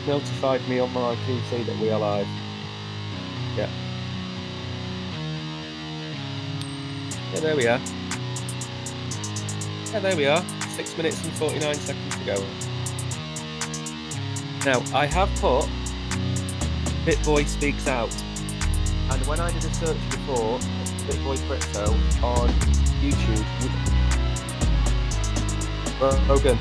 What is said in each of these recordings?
notified me on my PC that we are live. Yeah. Yeah, there we are. Yeah, there we are. 6 minutes and 49 seconds to go. Now, I have put Bitboy Speaks Out. And when I did a search before, Bitboy Crypto on YouTube, Rogan.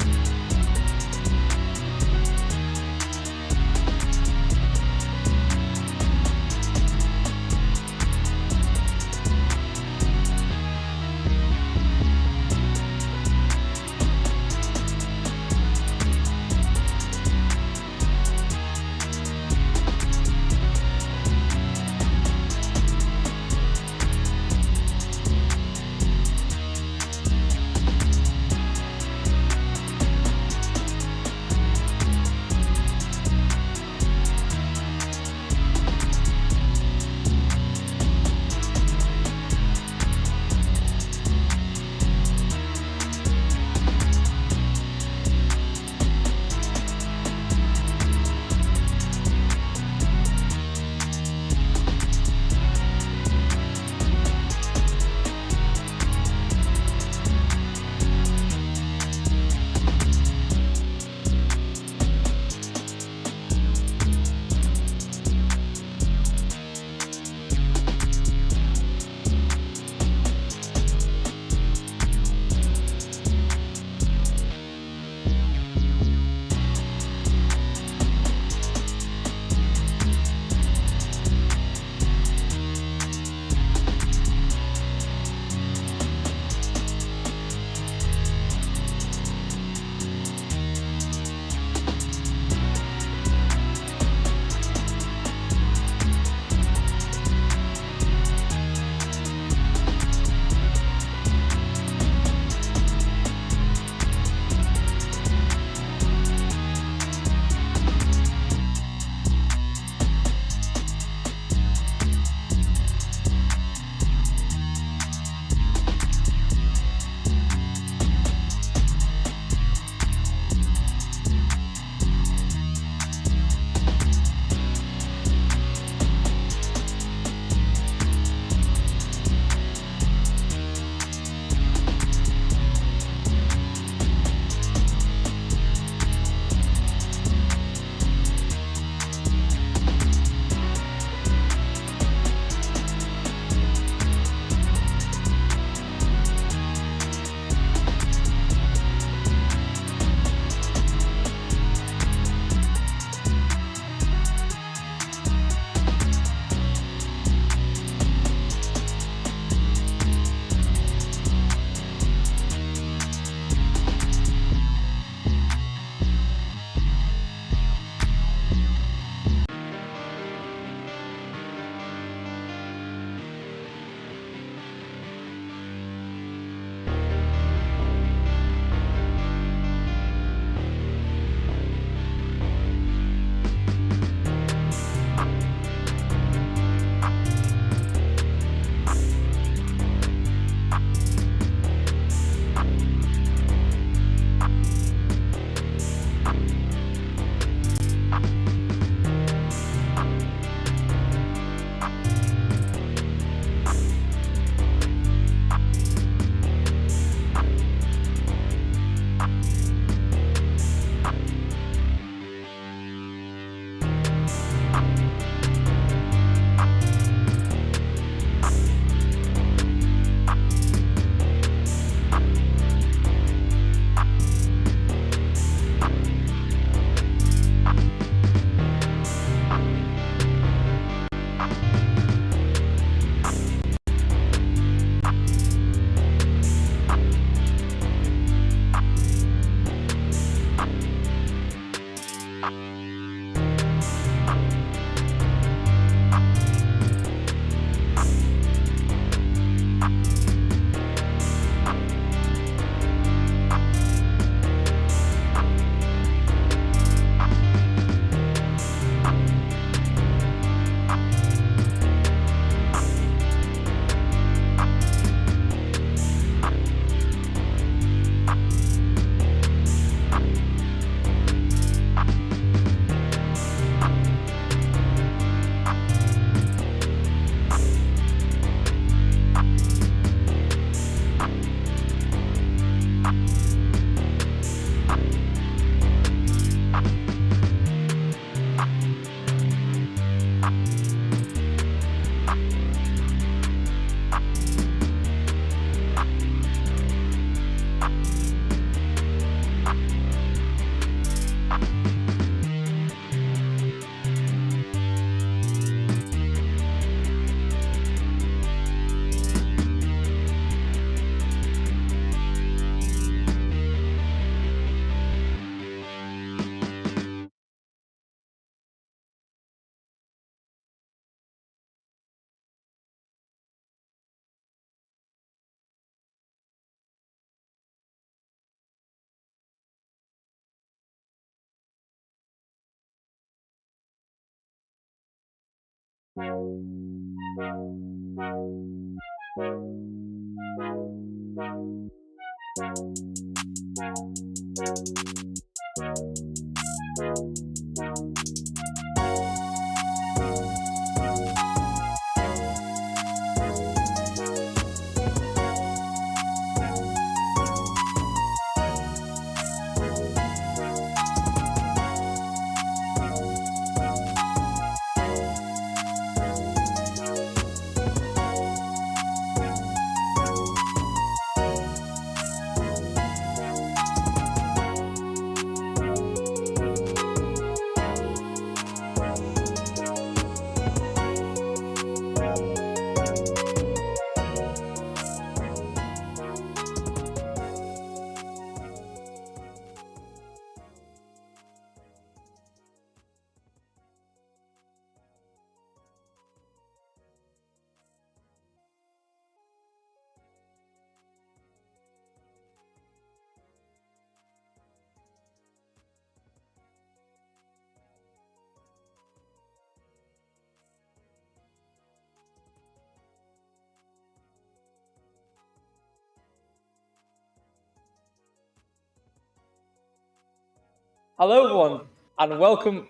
Hello everyone, and welcome.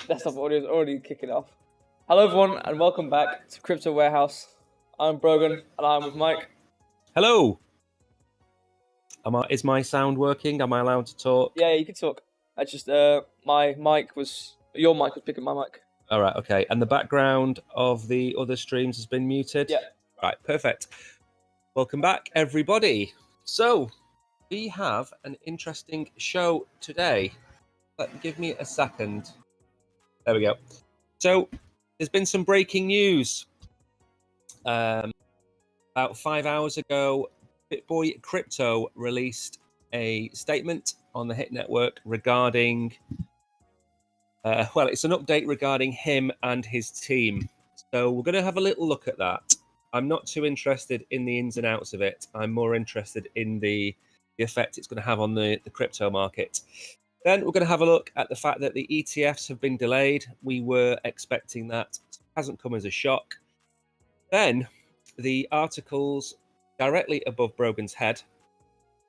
Desktop audio is already kicking off. Hello everyone, and welcome back to Crypto Warehouse. I'm Brogan, and I'm with Mike. Hello. Is my sound working? Am I allowed to talk? Yeah, you can talk. I just your mic was picking my mic. All right, okay. And the background of the other streams has been muted? Yeah. Right, perfect. Welcome back, everybody. So, we have an interesting show today. Give me a second. There we go. So, there's been some breaking news. About 5 hours ago, Bitboy Crypto released a statement on the HIT network regarding, it's an update regarding him and his team. So we're going to have a little look at that. I'm not too interested in the ins and outs of it. I'm more interested in the effect it's going to have on the crypto market. Then we're going to have a look at the fact that the ETFs have been delayed. We were expecting that. It hasn't come as a shock. Then the articles directly above Brogan's head.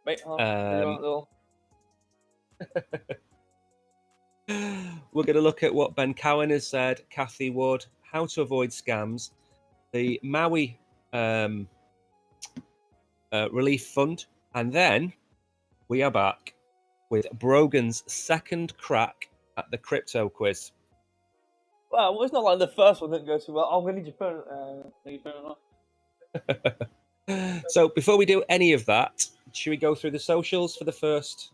Wait, We're going to look at what Ben Cowan has said, Cathy Wood, how to avoid scams, the Maui relief fund, and then we are back with Brogan's second crack at the crypto quiz. Well, it's not like the first one didn't go too well. I'm going to need your phone off. So before we do any of that, should we go through the socials for the first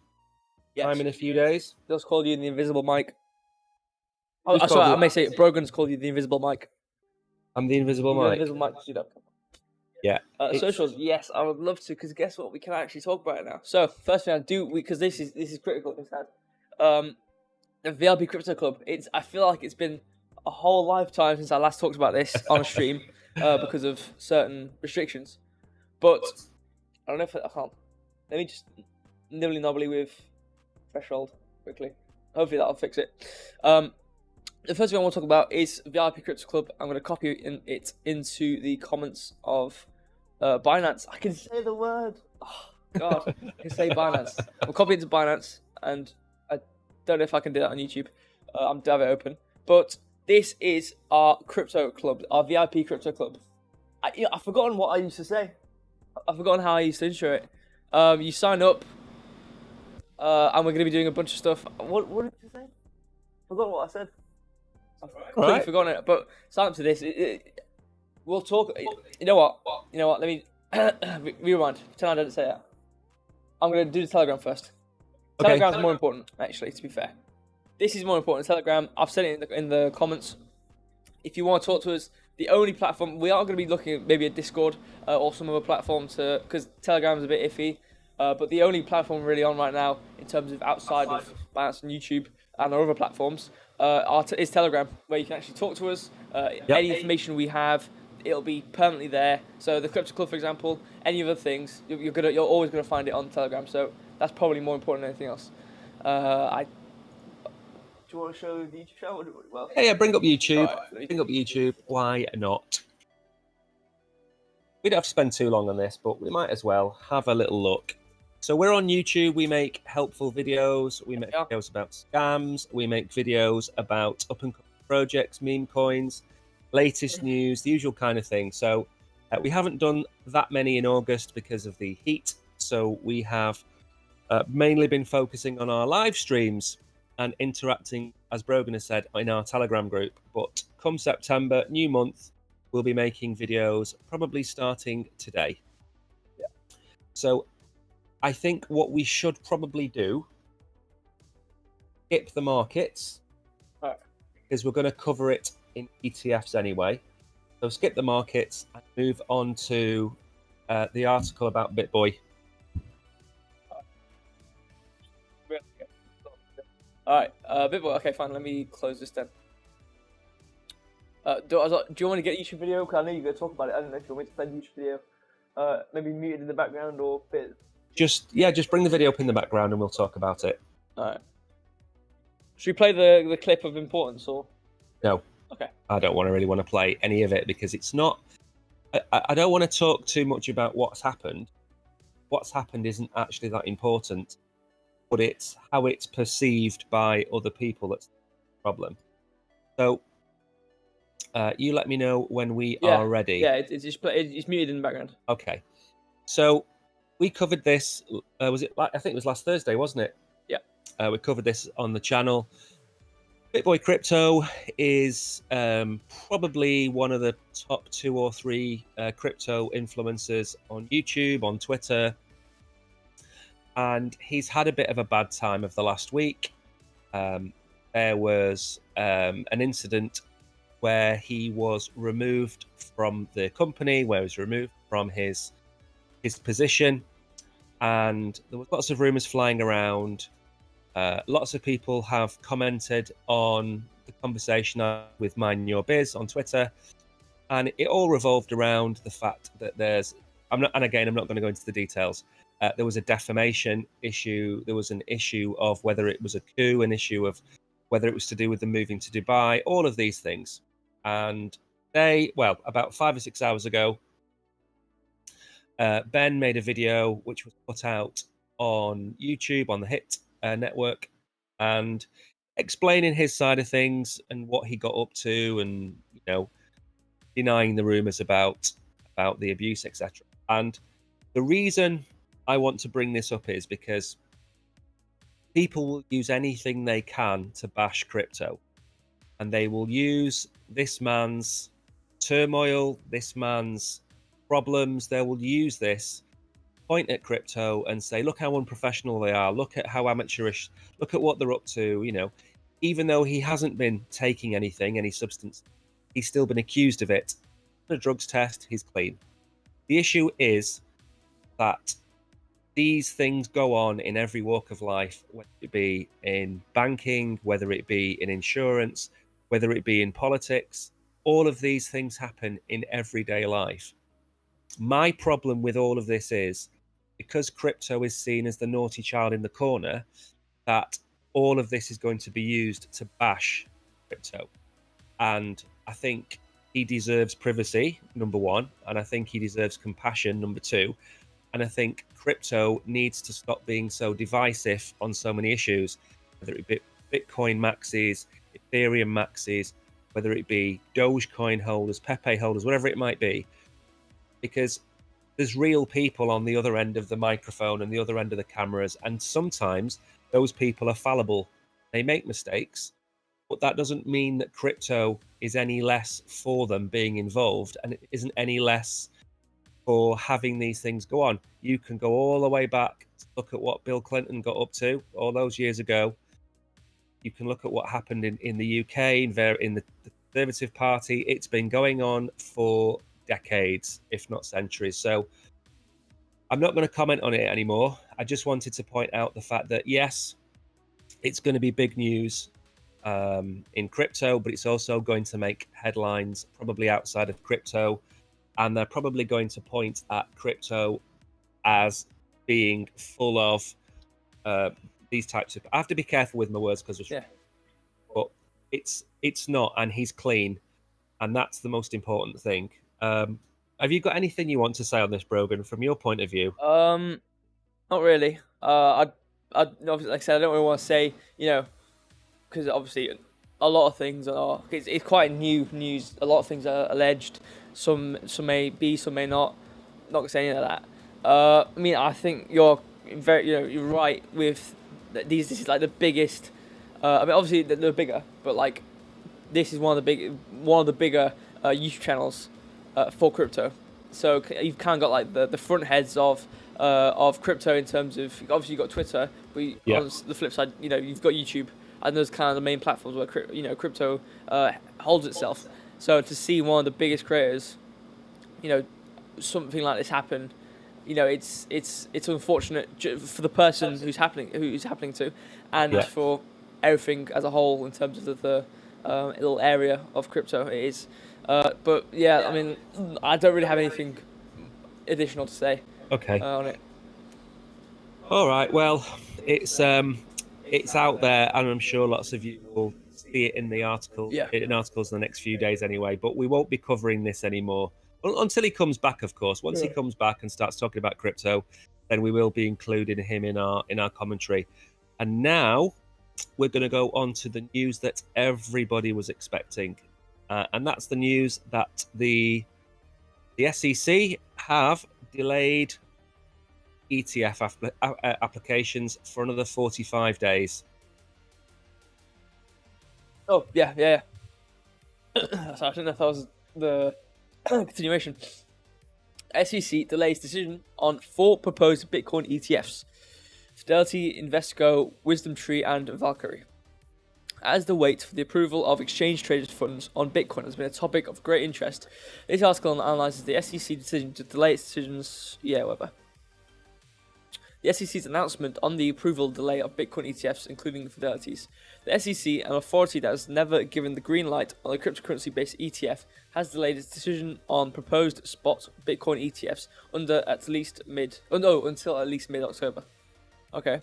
time in a few days? They'll call you the invisible mic. I may say Brogan's called you the invisible mic. I'm the invisible mic. Invisible mic. Yeah. Socials, yes, I would love to, because guess what? We can actually talk about it now. So first thing I do, because this is critical. The VIP Crypto Club. I feel like it's been a whole lifetime since I last talked about this on a stream because of certain restrictions. But I don't know if I can't. Let me just nibbly knobbly with threshold quickly. Hopefully that'll fix it. The first thing I want to talk about is VIP Crypto Club. I'm going to copy it into the comments of Binance. I can say the word. Oh, God, I can say Binance. I'll copy it to Binance, and I don't know if I can do that on YouTube. I'm to have it open. But this is our crypto club, our VIP Crypto Club. I've forgotten what I used to say. I've forgotten how I used to intro it. You sign up, and we're going to be doing a bunch of stuff. What did you say? Forgot what I said. I've completely forgotten it. But sign up to this. We'll talk. You know what? Let me rewind. Pretend I didn't say that. I'm going to do the Telegram first. Okay. Telegram's more important, actually, to be fair. This is more important. Telegram, I've said it in the comments. If you want to talk to us, the only platform, we are going to be looking at maybe a Discord or some other platform because Telegram's a bit iffy. But the only platform really on right now, in terms of outside of Binance and YouTube and our other platforms, is Telegram, where you can actually talk to us. Any information we have, it'll be permanently there. So the Crypto Club, for example, any other things, you're always gonna find it on Telegram. So that's probably more important than anything else. you want to show the YouTube channel? Well, Yeah, bring up YouTube. Right, Bring up YouTube. Why not? We don't have to spend too long on this, but we might as well have a little look. So we're on YouTube. We make helpful videos. We make videos about scams. We make videos about up-and-coming projects, meme coins, latest news, the usual kind of thing. So we haven't done that many in August because of the heat. So we have mainly been focusing on our live streams and interacting, as Brogan has said, in our Telegram group. But come September, new month, we'll be making videos probably starting today. Yeah. So I think what we should probably do, skip the markets, because we're going to cover it in ETFs anyway. So skip the markets and move on to the article about Bitboy. All right, Bitboy. Okay, fine. Let me close this then. Do you want to get a YouTube video? Because I know you're going to talk about it. I don't know if you want me to play the YouTube video. Maybe muted in the background or bit. Just bring the video up in the background and we'll talk about it. All right. Should we play the clip of importance or? No. Okay. I don't really want to play any of it because it's not. I don't want to talk too much about what's happened. What's happened isn't actually that important, but it's how it's perceived by other people that's the problem. So you let me know when we are ready. Yeah, it's muted in the background. Okay. So we covered this. Was it? I think it was last Thursday, wasn't it? Yeah. We covered this on the channel. Bitboy Crypto is probably one of the top 2 or 3 crypto influencers on YouTube, on Twitter. And he's had a bit of a bad time of the last week. There was an incident where he was removed from the company, where he was removed from his position. And there was lots of rumors flying around. Lots of people have commented on the conversation with Mind Your Biz on Twitter, and it all revolved around the fact that I'm not going to go into the details. There was a defamation issue. There was an issue of whether it was a coup, an issue of whether it was to do with them moving to Dubai, all of these things. And about 5 or 6 hours ago, Ben made a video which was put out on YouTube on the Hit network, and explaining his side of things and what he got up to, and denying the rumors about the abuse, etc. And the reason I want to bring this up is because people will use anything they can to bash crypto, and they will use this man's turmoil, this man's problems. They will use this, point at crypto and say, look how unprofessional they are, look at how amateurish, look at what they're up to. Even though he hasn't been taking any substance, he's still been accused of it. A drugs test, he's clean. The issue is that these things go on in every walk of life, whether it be in banking, whether it be in insurance, whether it be in politics. All of these things happen in everyday life. My problem with all of this is, because crypto is seen as the naughty child in the corner, that all of this is going to be used to bash crypto. And I think he deserves privacy, number one, and I think he deserves compassion, number two. And I think crypto needs to stop being so divisive on so many issues, whether it be Bitcoin maxis, Ethereum maxis, whether it be Dogecoin holders, Pepe holders, whatever it might be. Because there's real people on the other end of the microphone and the other end of the cameras, and sometimes those people are fallible. They make mistakes, but that doesn't mean that crypto is any less for them being involved, and it isn't any less for having these things go on. You can go all the way back, look at what Bill Clinton got up to all those years ago. You can look at what happened in the UK, in the Conservative Party. It's been going on for decades, if not centuries. So I'm not going to comment on it anymore. I just wanted to point out the fact that, yes, it's going to be big news in crypto, but it's also going to make headlines probably outside of crypto. And they're probably going to point at crypto as being full of these types of... I have to be careful with my words because... Yeah. it's not, and he's clean, and that's the most important thing. Have you got anything you want to say on this, Brogan, from your point of view? Not really. Obviously, like I said, I don't really want to say, because obviously a lot of things are. It's quite new news. A lot of things are alleged. Some may be, some may not. Not gonna say any of that. I mean, I think you're you're right with these. This is like the biggest. I mean, obviously they're bigger, but like this is one of the bigger YouTube channels for crypto. So you've kind of got like the front heads of crypto in terms of, obviously you've got Twitter, but Yeah. on the flip side, you've got YouTube, and those kind of the main platforms where crypto holds itself. So to see one of the biggest creators, something like this happen, it's unfortunate for the person who's happening to, and Yeah. for everything as a whole in terms of the little area of crypto it is. But yeah, I mean, I don't really have anything additional to say Okay. on it. All right. Well, it's out there, and I'm sure lots of you will see it in the article, Yeah. in articles in the next few days anyway. But we won't be covering this anymore until he comes back, of course. Once he comes back and starts talking about crypto, then we will be including him in our commentary. And now we're going to go on to the news that everybody was expecting, and that's the news that the SEC have delayed ETF applications for another 45 days. Oh yeah. Sorry, I don't know if that was the continuation. SEC delays decision on 4 proposed Bitcoin ETFs: Fidelity, Invesco, Wisdom Tree, and Valkyrie. As the wait for the approval of exchange-traded funds on Bitcoin has been a topic of great interest, this article analyzes the SEC decision to delay its decisions. The SEC's announcement on the approval delay of Bitcoin ETFs, including Fidelity's. The SEC, an authority that has never given the green light on a cryptocurrency-based ETF, has delayed its decision on proposed spot Bitcoin ETFs until at least mid-October. Okay.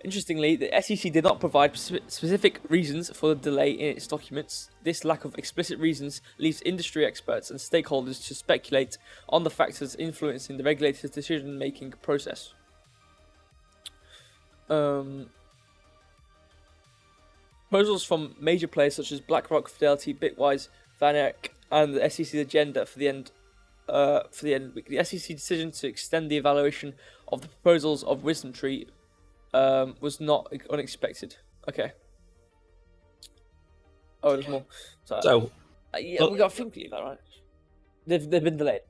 Interestingly, the SEC did not provide specific reasons for the delay in its documents. This lack of explicit reasons leaves industry experts and stakeholders to speculate on the factors influencing the regulator's decision-making process. Proposals from major players such as BlackRock, Fidelity, Bitwise, VanEck, and the SEC's agenda for the end week. The SEC decision to extend the evaluation of the proposals of Wisdom Tree was not unexpected. Okay. Oh, there's more. So yeah, we got to think of that, right? They've been delayed.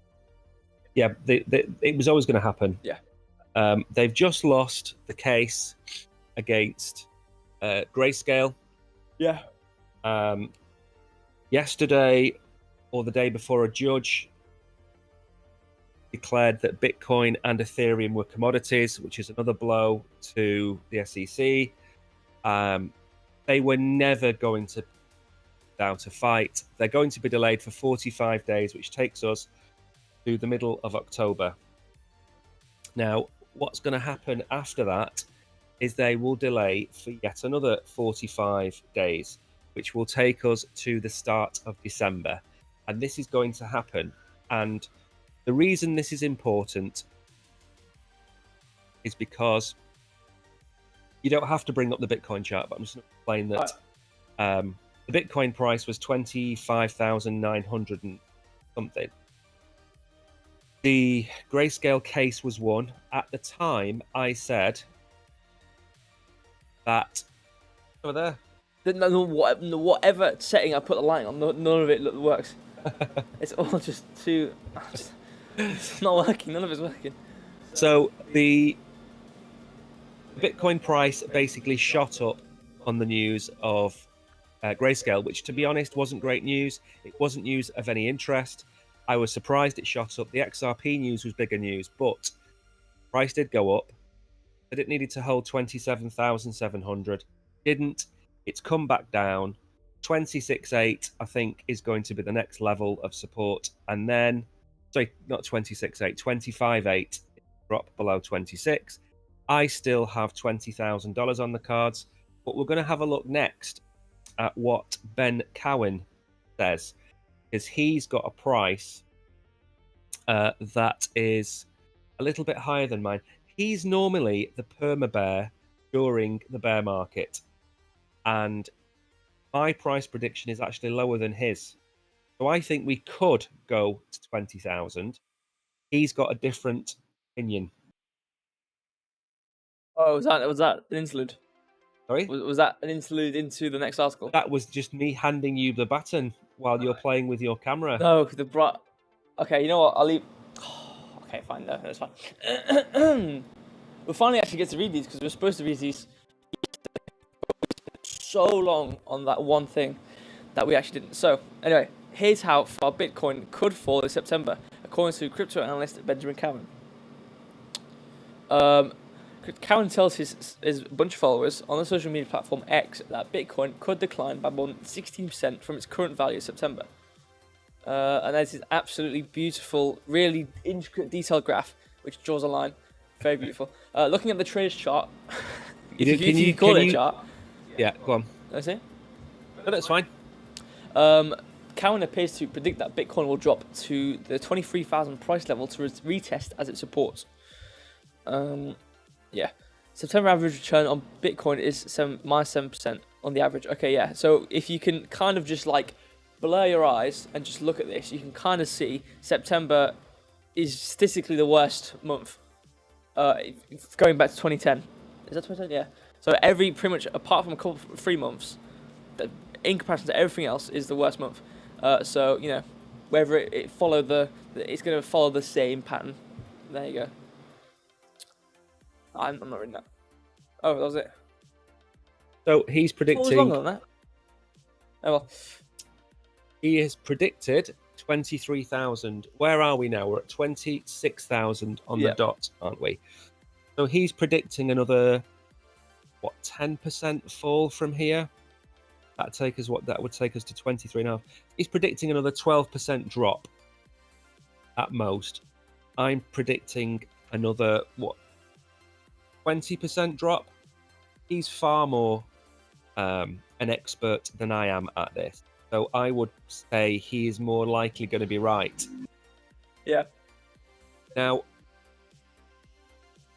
Yeah, it was always going to happen. Yeah. They've just lost the case against Grayscale. Yeah. Yesterday or the day before, a judge declared that Bitcoin and Ethereum were commodities, which is another blow to the SEC. They were never going to down to fight. They're going to be delayed for 45 days, which takes us to the middle of October. Now, what's going to happen after that is they will delay for yet another 45 days, which will take us to the start of December. And this is going to happen. And the reason this is important is because you don't have to bring up the Bitcoin chart, but I'm just going to explain that the Bitcoin price was 25,900 and something. The Grayscale case was won. At the time, I said that over there. Whatever setting I put the light on, none of it works. It's all just too. It's not working. None of it's working. So the Bitcoin price basically shot up on the news of Grayscale, which, to be honest, wasn't great news. It wasn't news of any interest. I was surprised it shot up. The XRP news was bigger news, but price did go up. That it needed to hold 27,700. Didn't. It's come back down. 26.8, I think, is going to be the next level of support. And then, sorry, not 26.8, 25.8, drop below 26. I still have $20,000 on the cards, but we're going to have a look next at what Ben Cowan says, because he's got a price that is a little bit higher than mine. He's normally the perma bear during the bear market, and my price prediction is actually lower than his. So I think we could go to 20,000. He's got a different opinion. Oh, was that an interlude? Sorry? Was that an interlude into the next article? That was just me handing you the button while you're playing with your camera. No, Okay, you know what? I'll leave. Okay, fine. No, that's fine. We'll finally actually get to read these because we're supposed to read these so long on that one thing that we actually didn't. So, anyway, here's how far Bitcoin could fall in September, according to crypto analyst Benjamin Cowan. Cowan tells his bunch of followers on the social media platform X that Bitcoin could decline by more than 16% from its current value in September. And there's this absolutely beautiful, really intricate, detailed graph which draws a line. Very beautiful. Looking at the trader's chart, if you call it a chart. Yeah, go on. That's it? No, that's fine. Cowan appears to predict that Bitcoin will drop to the 23,000 price level to retest as it supports. Yeah. September average return on Bitcoin is -7% on the average. Okay, yeah. So if you can kind of just like blur your eyes and just look at this, you can kind of see September is statistically the worst month. Going back to 2010. Is that 2010? Yeah. So pretty much apart from a couple 3 months, in comparison to everything else, is the worst month. So you know, whether it followed it's going to follow the same pattern. There you go. I'm not reading that. Oh, that was it. So he's predicting. What was longer than that? Oh well. He has predicted 23,000. Where are we now? We're at 26,000 on the dot, aren't we? So he's predicting another 10% fall from here. That would take us to 23.5. He's predicting another 12% drop at most. I'm predicting another 20% drop. He's far more an expert than I am at this. So I would say he is more likely going to be right. Yeah. Now,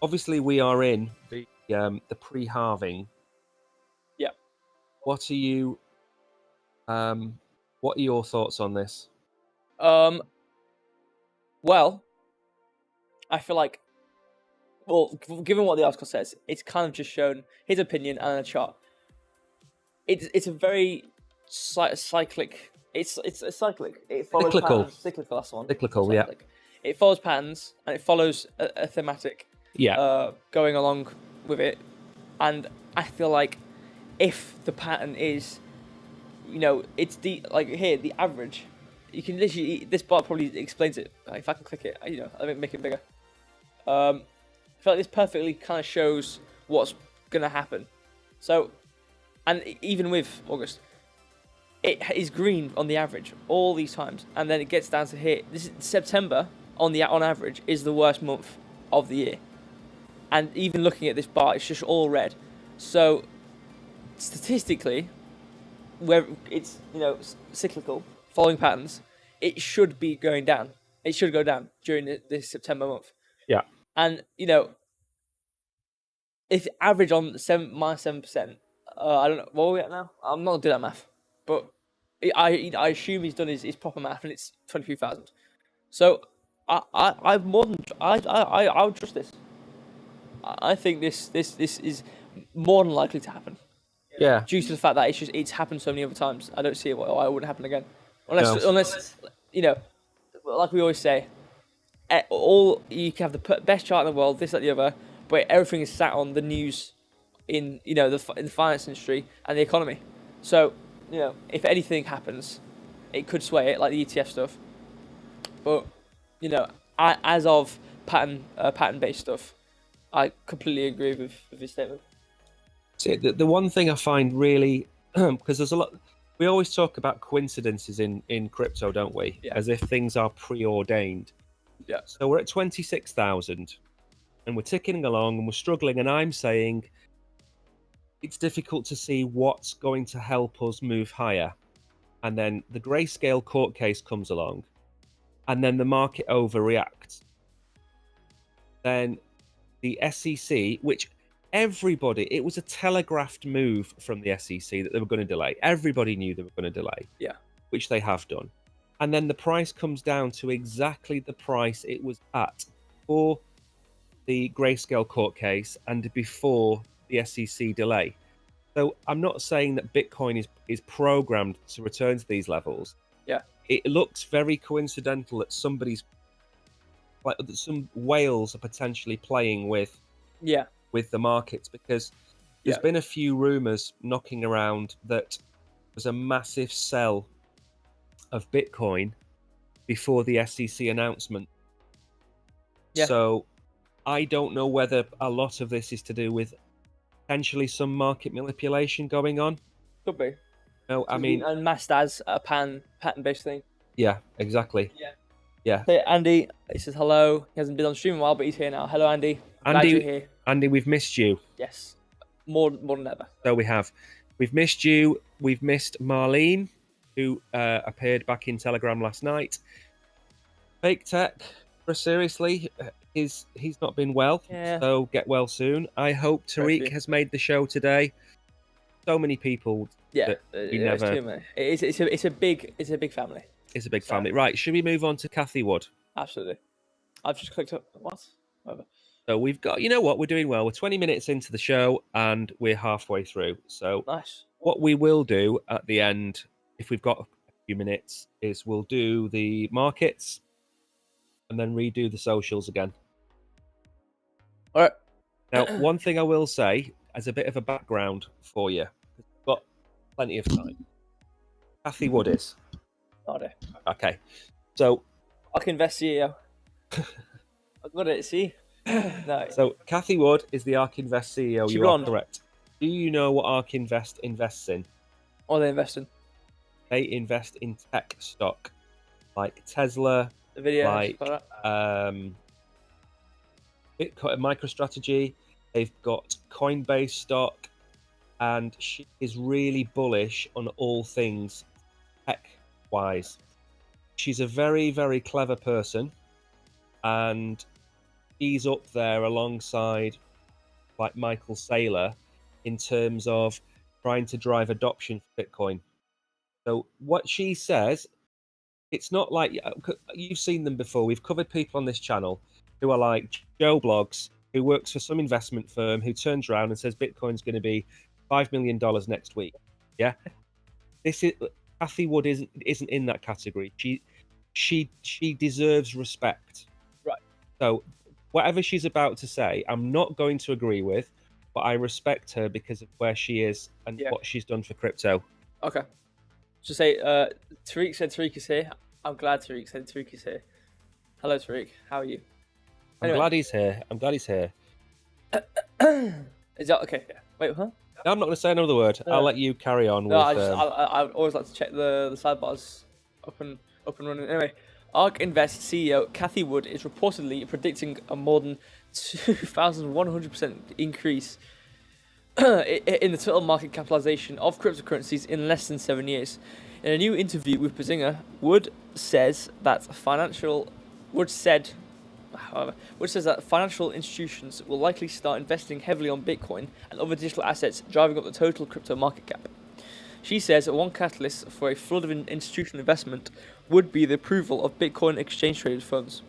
obviously, we are in the pre-halving. Yeah. What are your thoughts on this? Well, I feel like, given what the article says, it's kind of just shown his opinion and a chart. It's a very cyclic. It's cyclic. It follows patterns. Cyclical. That's the one. Cyclical. Yeah. It follows patterns and it follows a thematic. Yeah. Going along with it, and I feel like if the pattern is, it's the average. You can literally, this bar probably explains it. If I can click it, let me make it bigger. I feel like this perfectly kind of shows what's gonna happen. So, and even with August, it is green on the average all these times, and then it gets down to here. This is September on average is the worst month of the year, and even looking at this bar, it's just all red. So, statistically, where it's cyclical, following patterns, it should be going down. It should go down during this September month. Yeah. And if average on -7%, I don't know what are we at now. I'm not doing that math, but I assume he's done his proper math, and it's 23,000. So I would trust this. I think this is more than likely to happen. Yeah. Due to the fact that it's happened so many other times, I don't see why it wouldn't happen again. Unless like we always say, you can have the best chart in the world, this, that, the other, but everything is sat on the news in in the finance industry and the economy. So if anything happens, it could sway it, like the ETF stuff. But as of pattern based stuff, I completely agree with his statement. See, the one thing I find really, because there's a lot, we always talk about coincidences in crypto, don't we? Yeah. As if things are preordained. Yeah. So we're at 26,000 and we're ticking along and we're struggling, and I'm saying it's difficult to see what's going to help us move higher. And then the Grayscale court case comes along, and then the market overreacts. Then the SEC, which it was a telegraphed move from the SEC that they were going to delay. Everybody knew they were going to delay. Yeah. Which they have done. And then the price comes down to exactly the price it was at for the Grayscale court case and before the SEC delay. So I'm not saying that Bitcoin is programmed to return to these levels. Yeah. It looks very coincidental that some whales are potentially playing with the markets, because there's been a few rumors knocking around that there's a massive sell of Bitcoin before the SEC announcement. Yeah. So I don't know whether a lot of this is to do with potentially some market manipulation going on. Could be. No, I mean, unmasked as a patent-based thing. Yeah, exactly. Yeah. Hey, Andy, he says hello. He hasn't been on stream in a while, but he's here now. Hello, Andy. Glad you're here. Andy, we've missed you. Yes, more than ever. So we have. We've missed you. We've missed Marlene, who appeared back in Telegram last night. Fake Tech, seriously, he's not been well, so get well soon. I hope Tariq has made the show today. So many people. Yeah, it's too many. It's a big family. It's a big family. Right, should we move on to Cathy Wood? Absolutely. I've just clicked up. What? Whatever. So we've got, you know what, we're doing well. We're 20 minutes into the show and we're halfway through. So nice. What we will do at the end, if we've got a few minutes, is we'll do the markets and then redo the socials again. All right. Now, one thing I will say as a bit of a background for you, we've got plenty of time. Cathy Wood is. Okay. So ARK Invest CEO. I've got it, see? No. So Cathy Wood is the ARK Invest CEO. You are correct. Do you know what ARK Invest invests in? What are they investing? They invest in tech stock, like Tesla, like Bitcoin, MicroStrategy. They've got Coinbase stock, and she is really bullish on all things tech-wise. She's a very, very clever person, and he's up there alongside like Michael Saylor in terms of trying to drive adoption for Bitcoin. So what she says, it's not like, you've seen them before. We've covered people on this channel who are like Joe Blogs, who works for some investment firm, who turns around and says Bitcoin's going to be $5 million next week. Yeah. Cathy Wood isn't in that category. She deserves respect. Right. So whatever she's about to say, I'm not going to agree with, but I respect her because of where she is and what she's done for crypto. Okay. Just say, Tariq said Tariq is here. I'm glad Tariq said Tariq is here. Hello, Tariq. How are you? I'm glad he's here. Is that okay? Yeah. Wait, huh? No, I'm not going to say another word. I'll let you carry on. No, I always like to check the sidebars up and running. Anyway, ARK Invest CEO Cathy Wood is reportedly predicting a more than 2,100% increase in the total market capitalization of cryptocurrencies in less than 7 years. In a new interview with Bazinga, Wood said that financial institutions will likely start investing heavily on Bitcoin and other digital assets, driving up the total crypto market cap. She says that one catalyst for a flood of institutional investment would be the approval of Bitcoin exchange-traded funds.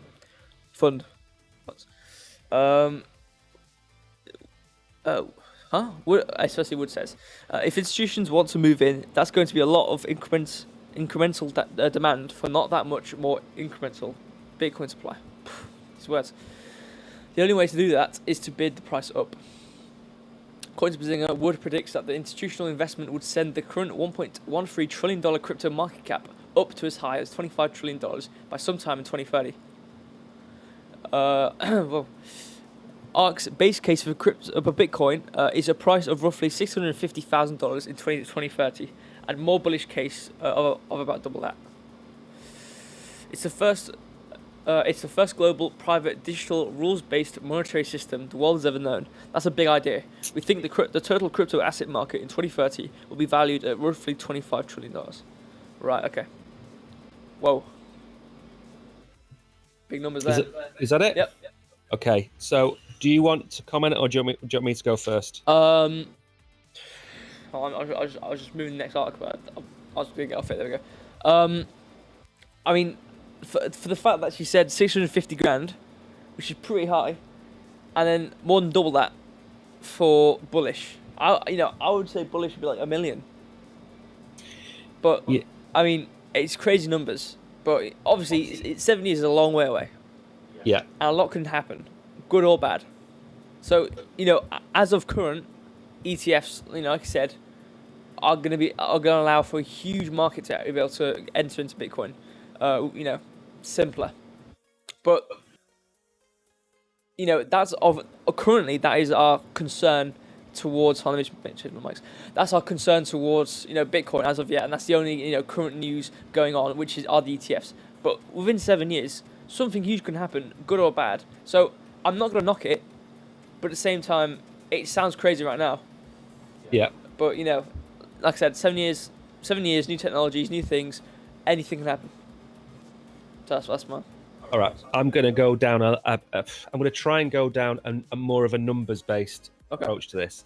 Especially Wood says, if institutions want to move in, that's going to be a lot of incremental demand for not that much more incremental Bitcoin supply. These words. The only way to do that is to bid the price up. According to Bazinga, Wood predicts that the institutional investment would send the current $1.13 trillion crypto market cap up to as high as $25 trillion by sometime in 2030. ARK's base case for Bitcoin is a price of roughly $650,000 in 2030, and more bullish case of about double that. It's the first It's the first global private digital rules-based monetary system the world has ever known. That's a big idea. We think the total crypto asset market in 2030 will be valued at roughly $25 trillion. Right, okay. Whoa. Big numbers there. Is that it? Yep. Okay, so do you want to comment, or do you want me to go first? I was just moving the next article, but I was going to get off it. There we go. I mean, for the fact that she said 650 grand, which is pretty high, and then more than double that for bullish. I would say bullish would be like $1 million. But Yeah. I mean, it's crazy numbers. But obviously, 7 years is a long way away. Yeah. And a lot can happen, good or bad. So as of current, ETFs, like I said, are going to allow for a huge market to be able to enter into Bitcoin. Simpler. But that's currently that is our concern towards. Let me change my mics. That's our concern towards Bitcoin as of yet, and that's the only current news going on, which are the ETFs. But within 7 years, something huge can happen, good or bad. So I'm not going to knock it, but at the same time, it sounds crazy right now. Yeah. But like I said, 7 years, new technologies, new things, anything can happen. So that's mine. All right, I'm going to go down. I'm going to try and go down a more of a numbers-based approach to this.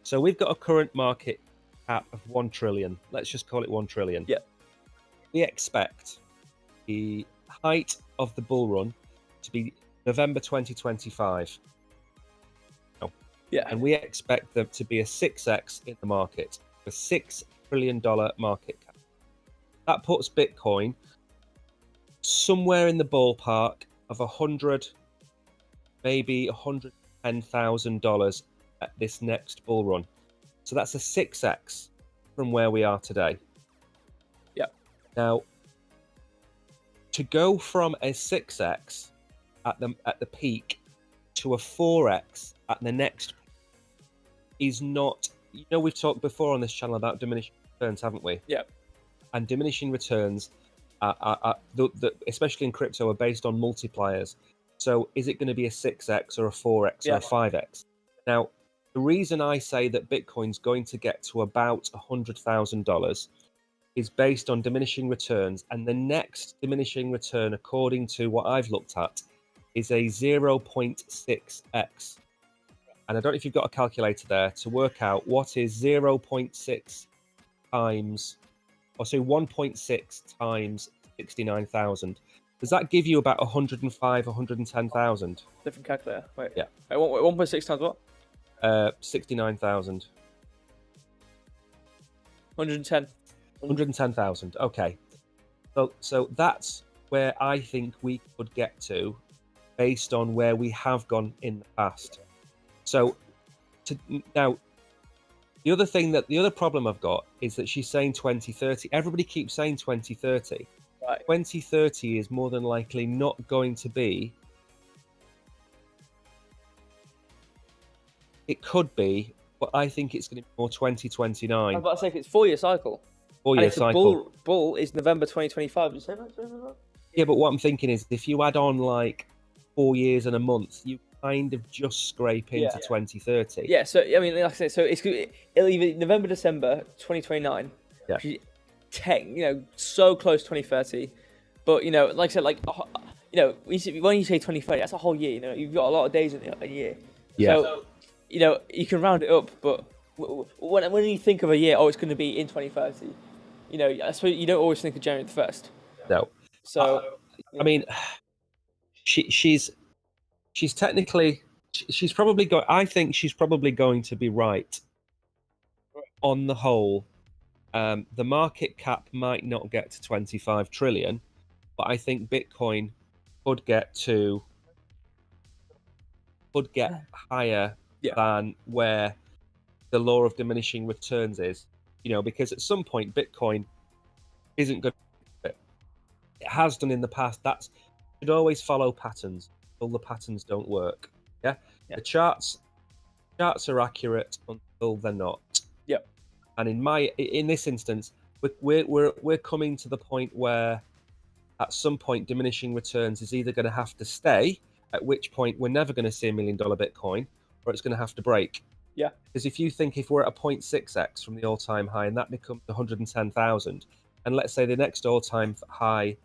So we've got a current market cap of 1 trillion. Let's just call it 1 trillion. Yeah. We expect the height of the bull run to be November 2025. Oh. Yeah. And we expect there to be a 6x in the market, a $6 trillion market cap. That puts Bitcoin somewhere in the ballpark of maybe $110,000 at this next bull run. So that's a 6x from where we are today. Yeah. Now, to go from a 6x at the peak to a 4x at the next peak is not. We've talked before on this channel about diminishing returns, haven't we? Yeah. And diminishing returns, especially in crypto, are based on multipliers. So is it going to be a 6x or a 4x or a 5x? Now, the reason I say that Bitcoin's going to get to about $100,000 is based on diminishing returns, and the next diminishing return, according to what I've looked at, is a 0.6x. And I don't know if you've got a calculator there to work out what is 0.6 times, or say 1.6 times 69,000. Does that give you about 110,000? Different calculator. Wait. Yeah. 1.6 times what? 69,000. 110. 110,000. Okay. So that's where I think we could get to, based on where we have gone in the past. So now, the other problem I've got is that she's saying 2030. Everybody keeps saying 2030. Right. 2030 is more than likely not going to be. It could be, but I think it's going to be more 2029. I was about to say, if it's 4-year cycle. 4-year cycle. Bull is November 2025. Did you say that? Yeah, but what I'm thinking is, if you add on like 4 years and a month, you kind of just scrape into 2030. Yeah, so I mean, like I said, so it'll either November, December 2029. Yeah. Which is, so close to 2030. But like I said, like when you say 2030, that's a whole year. You've got a lot of days in a year. Yeah. So you can round it up, but when you think of a year, it's going to be in 2030. I suppose you don't always think of January the 1st. No. So I mean, she's technically, she's probably going. I think she's probably going to be right. On the whole, the market cap might not get to 25 trillion, but I think Bitcoin could get higher than where the law of diminishing returns is. Because at some point Bitcoin isn't good. It has done in the past. That should always follow patterns. All the patterns don't work. Yeah. The charts are accurate until they're not. Yep. And in this instance, we're coming to the point where at some point diminishing returns is either going to have to stay, at which point we're never going to see $1 million Bitcoin, or it's going to have to break. Yeah. Because if you think if we're at a 0.6x from the all-time high and that becomes 110,000, and let's say the next all-time high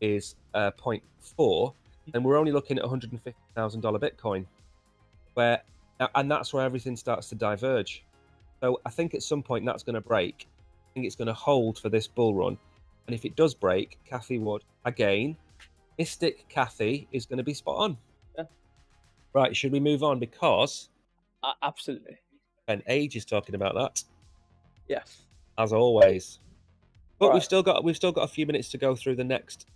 is 0.4, then we're only looking at $150,000 Bitcoin, and that's where everything starts to diverge. So I think at some point that's going to break. I think it's going to hold for this bull run. And if it does break, Kathy Wood, again, Mystic Kathy is going to be spot on. Yeah. Right, should we move on? Because absolutely. spent ages talking about that. Yeah. As always. But Right. we've still got a few minutes to go through the next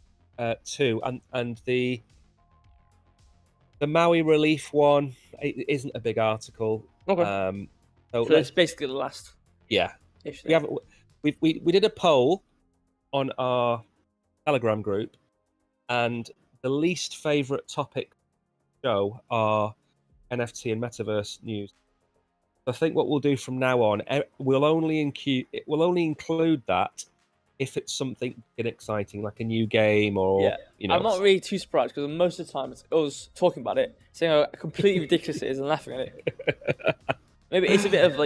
two, and the Maui relief one, it isn't a big article. Okay. So it's basically the last. Yeah. We did a poll on our Telegram group, and the least favorite topic show are NFT and metaverse news. I think what we'll do from now on, we'll only include that if it's something exciting, like a new game or I'm not really too surprised because most of the time it's us talking about it, saying how completely ridiculous it is and laughing at it. Maybe it's a bit of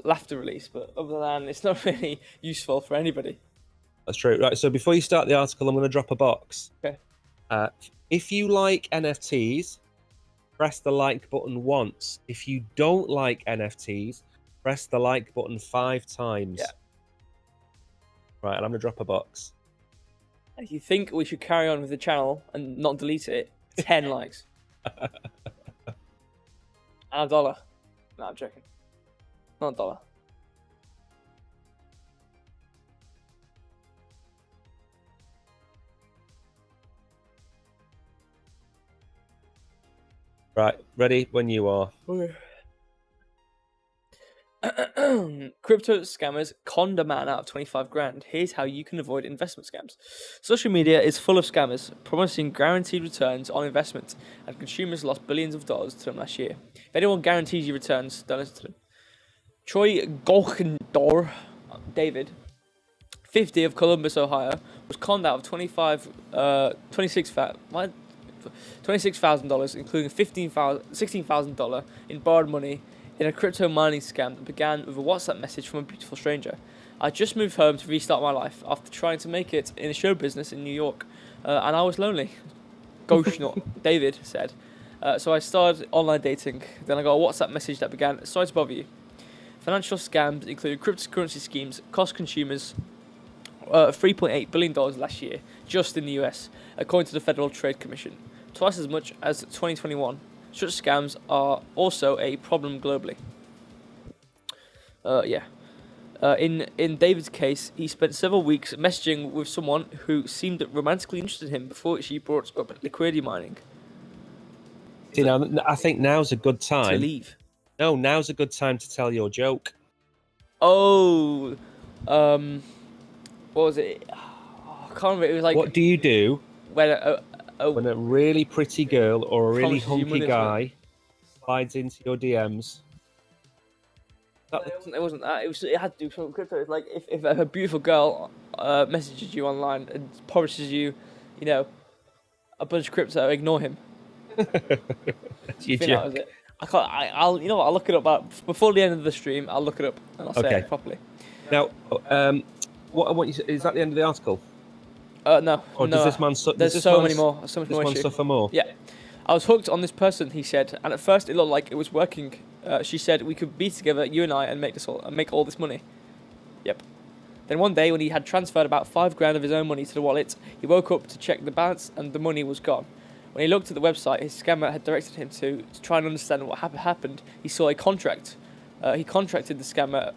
laughter release, but other than that, it's not really useful for anybody. That's true. Right. So before you start the article, I'm going to drop a box. Okay. If you like NFTs, press the like button once. If you don't like NFTs, press the like button 5 times. Yeah. Right, and I'm going to drop a box. If you think we should carry on with the channel and not delete it, 10 likes. And $1. No, I'm joking. Not $1. Right, ready when you are. Okay. Crypto scammers conned a man out of 25 grand. Here's how you can avoid investment scams. Social media is full of scammers promising guaranteed returns on investment, and consumers lost billions of dollars to them last year. If anyone guarantees you returns, don't listen to them. Troy Golkendor, David, 50 of Columbus, Ohio, was conned out of $26,000, including $16,000 in borrowed money in a crypto mining scam that began with a WhatsApp message from a beautiful stranger. I just moved home to restart my life after trying to make it in a show business in New York, and I was lonely. David said. So I started online dating. Then I got a WhatsApp message that began, "Sorry to bother you." Financial scams included cryptocurrency schemes cost consumers $3.8 billion last year, just in the US, according to the Federal Trade Commission. Twice as much as 2021. Such scams are also a problem globally. In David's case, he spent several weeks messaging with someone who seemed romantically interested in him before she brought up liquidity mining. See, now, I think now's a good time to leave. No, now's a good time to tell your joke. Oh, what was it? Oh, I can't remember. It was like, what do you do when a really pretty girl or a really promises you hunky money, guy slides into your DMs? It wasn't that. It had to do with some crypto. It's like if a beautiful girl messages you online and promises you, a bunch of crypto, ignore him. That's your I think that joke. was it. I can't. I'll I'll look it up. Before the end of the stream, I'll look it up and I'll say it properly. Now, what I want you to, is that the end of the article? No. Or no, does this man? there's so many more. So much this more man issue. suffer more? Yeah. I was hooked on this person, he said, and at first it looked like it was working. She said we could be together, you and I, and make all this money. Yep. Then one day, when he had transferred about $5 grand of his own money to the wallet, he woke up to check the balance, and the money was gone. When he looked at the website his scammer had directed him to try and understand what happened, he saw a contract. He contacted the scammer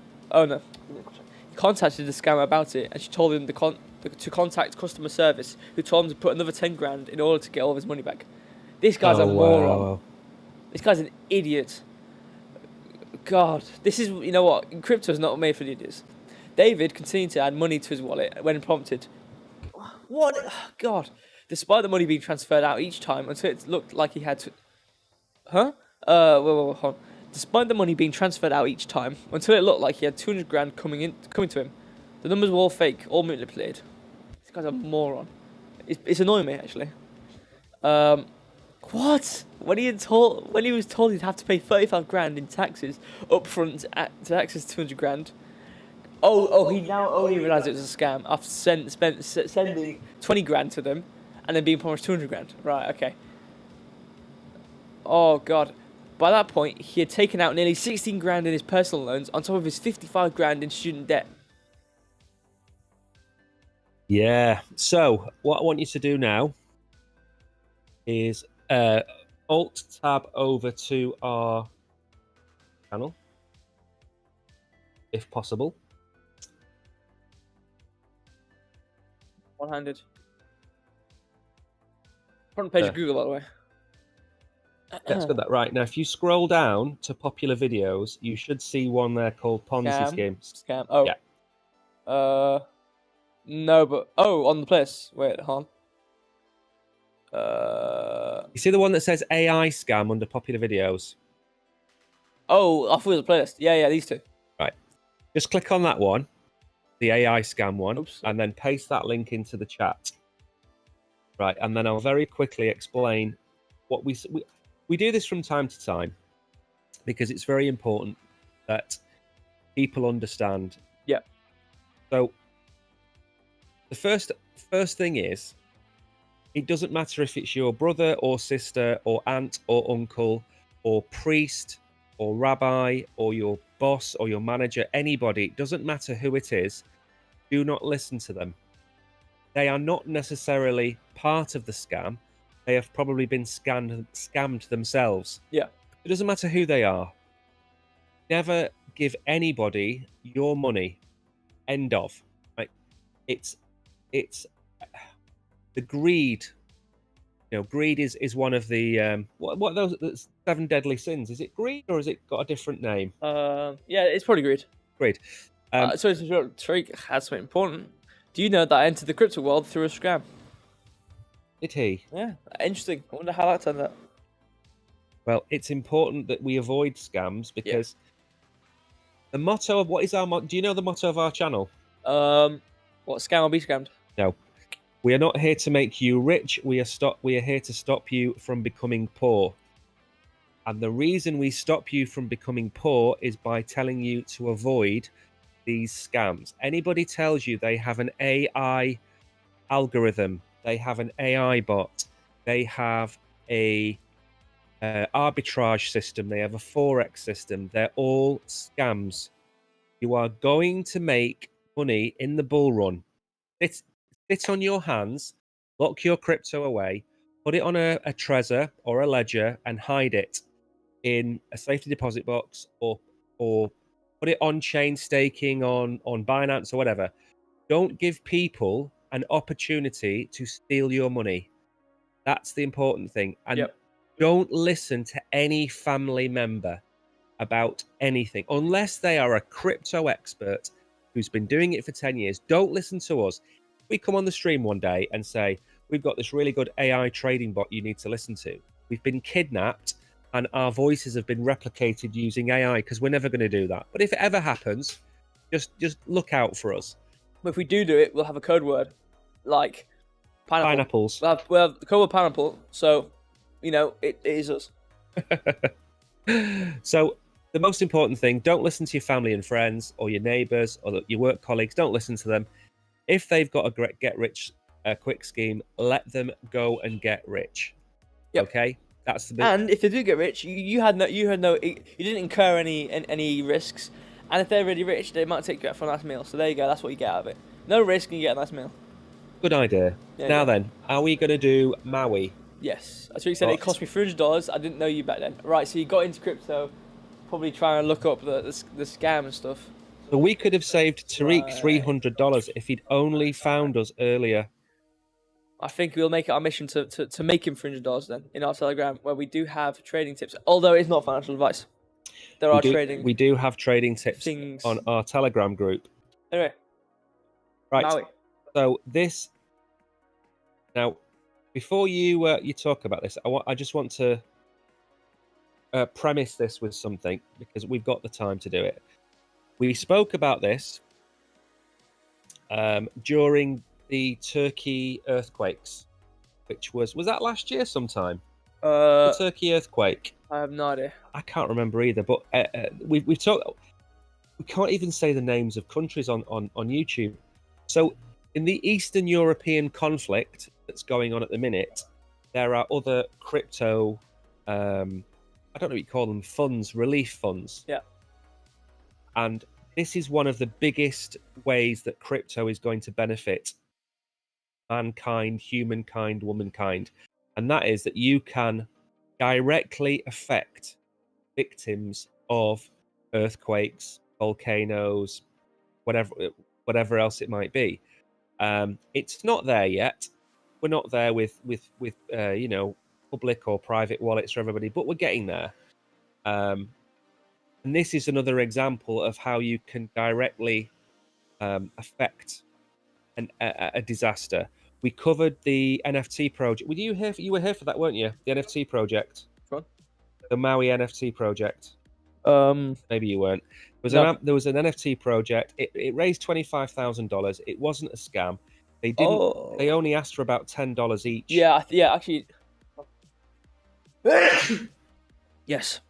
about it, and she told him to contact customer service, who told him to put another 10 grand in order to get all of his money back. This guy's a moron. Wow. This guy's an idiot. God, this is, what? Crypto is not made for idiots. David continued to add money to his wallet when prompted. What? God. Despite the money being transferred out each time until it looked like he had to... Huh? Hold on. Despite the money being transferred out each time until it looked like he had 200 grand coming to him, the numbers were all fake, all manipulated. This guy's a moron. It's annoying me actually. What? When he was told he'd have to pay 35 grand in taxes upfront to access 200 grand. Oh, he now only realised it was a scam after sending 20 grand to them, and then being promised 200 grand. Right? Okay. Oh god. By that point, he had taken out nearly 16 grand in his personal loans on top of his 55 grand in student debt. Yeah. So what I want you to do now is Alt tab over to our channel, if possible. One-handed. Front page of Google, by the way. Let's get that right. Now, if you scroll down to popular videos, you should see one there called Ponzi schemes. Scam. Oh. Yeah. No, but on the place. Wait, hold on. You see the one that says AI scam under popular videos? Oh, I thought it was a playlist. Yeah, these two. Right. Just click on that one, the AI scam one, Oops. and then paste that link into the chat. Right, and then I'll very quickly explain what we do this from time to time because it's very important that people understand. Yeah. So the first thing is, it doesn't matter if it's your brother or sister or aunt or uncle or priest or rabbi or your boss or your manager, anybody, it doesn't matter who it is, do not listen to them. They are not necessarily part of the scam. They have probably been scammed themselves. Yeah. It doesn't matter who they are. Never give anybody your money. End of. Right? It's the greed. You know, greed is one of the what are those 7 deadly sins? Is it greed or has it got a different name? Yeah, it's probably greed. Greed. So Tariq has something important. Do you know that I entered the crypto world through a scam? Did he? Yeah, interesting. I wonder how that turned out. Well, it's important that we avoid scams because the motto of what is our do you know the motto of our channel? What, scam or be scammed? No. We are not here to make you rich. We are here to stop you from becoming poor. And the reason we stop you from becoming poor is by telling you to avoid these scams. Anybody tells you they have an AI algorithm, they have an AI bot, they have a arbitrage system, they have a forex system, they're all scams. You are going to make money in the bull run. Sit on your hands, lock your crypto away, put it on a Trezor or a Ledger and hide it in a safety deposit box or put it on chain staking on Binance or whatever. Don't give people an opportunity to steal your money. That's the important thing. And don't listen to any family member about anything unless they are a crypto expert who's been doing it for 10 years. Don't listen to us. We come on the stream one day and say, we've got this really good AI trading bot you need to listen to. We've been kidnapped and our voices have been replicated using AI because we're never going to do that. But if it ever happens, just look out for us. But if we do it, we'll have a code word like pineapple. Pineapples. We'll have the code word pineapple. So, you know, it is us. So the most important thing, don't listen to your family and friends or your neighbors or your work colleagues. Don't listen to them. If they've got a get rich quick scheme, let them go and get rich. Okay, that's the big... And if they do get rich, you didn't incur any risks. And if they're really rich, they might take you out for a nice meal. So there you go. That's what you get out of it. No risk, and you get a nice meal. Good idea. Now then, are we going to do Maui? Yes. As you said, it cost me $300. I didn't know you back then. Right. So you got into crypto, probably trying to look up the scam and stuff. So we could have saved Tariq $300 if he'd only found us earlier. I think we'll make it our mission to make him $300 then in our Telegram, where we do have trading tips. Although it's not financial advice, we do have trading tips on our Telegram group. Anyway, right. Maui. So this now, before you talk about this, I just want to premise this with something because we've got the time to do it. We spoke about this during the Turkey earthquakes, which was that last year sometime? The Uh, Turkey earthquake. I have no idea. I can't remember either, but we've talked. We can't even say the names of countries on YouTube. So, in the Eastern European conflict that's going on at the minute, there are other crypto, I don't know what you call them, funds, relief funds. Yeah. And this is one of the biggest ways that crypto is going to benefit mankind, humankind, womankind. And that is that you can directly affect victims of earthquakes, volcanoes, whatever else it might be. It's not there yet. We're not there with public or private wallets for everybody, but we're getting there. And this is another example of how you can directly affect a disaster. We covered the NFT project. Were you here? You were here for that, weren't you? The NFT project. Go on. The Maui NFT project. Maybe you weren't. There was an NFT project. It raised $25,000. It wasn't a scam. They didn't. Oh. They only asked for about $10 each. Yeah, actually. Yes.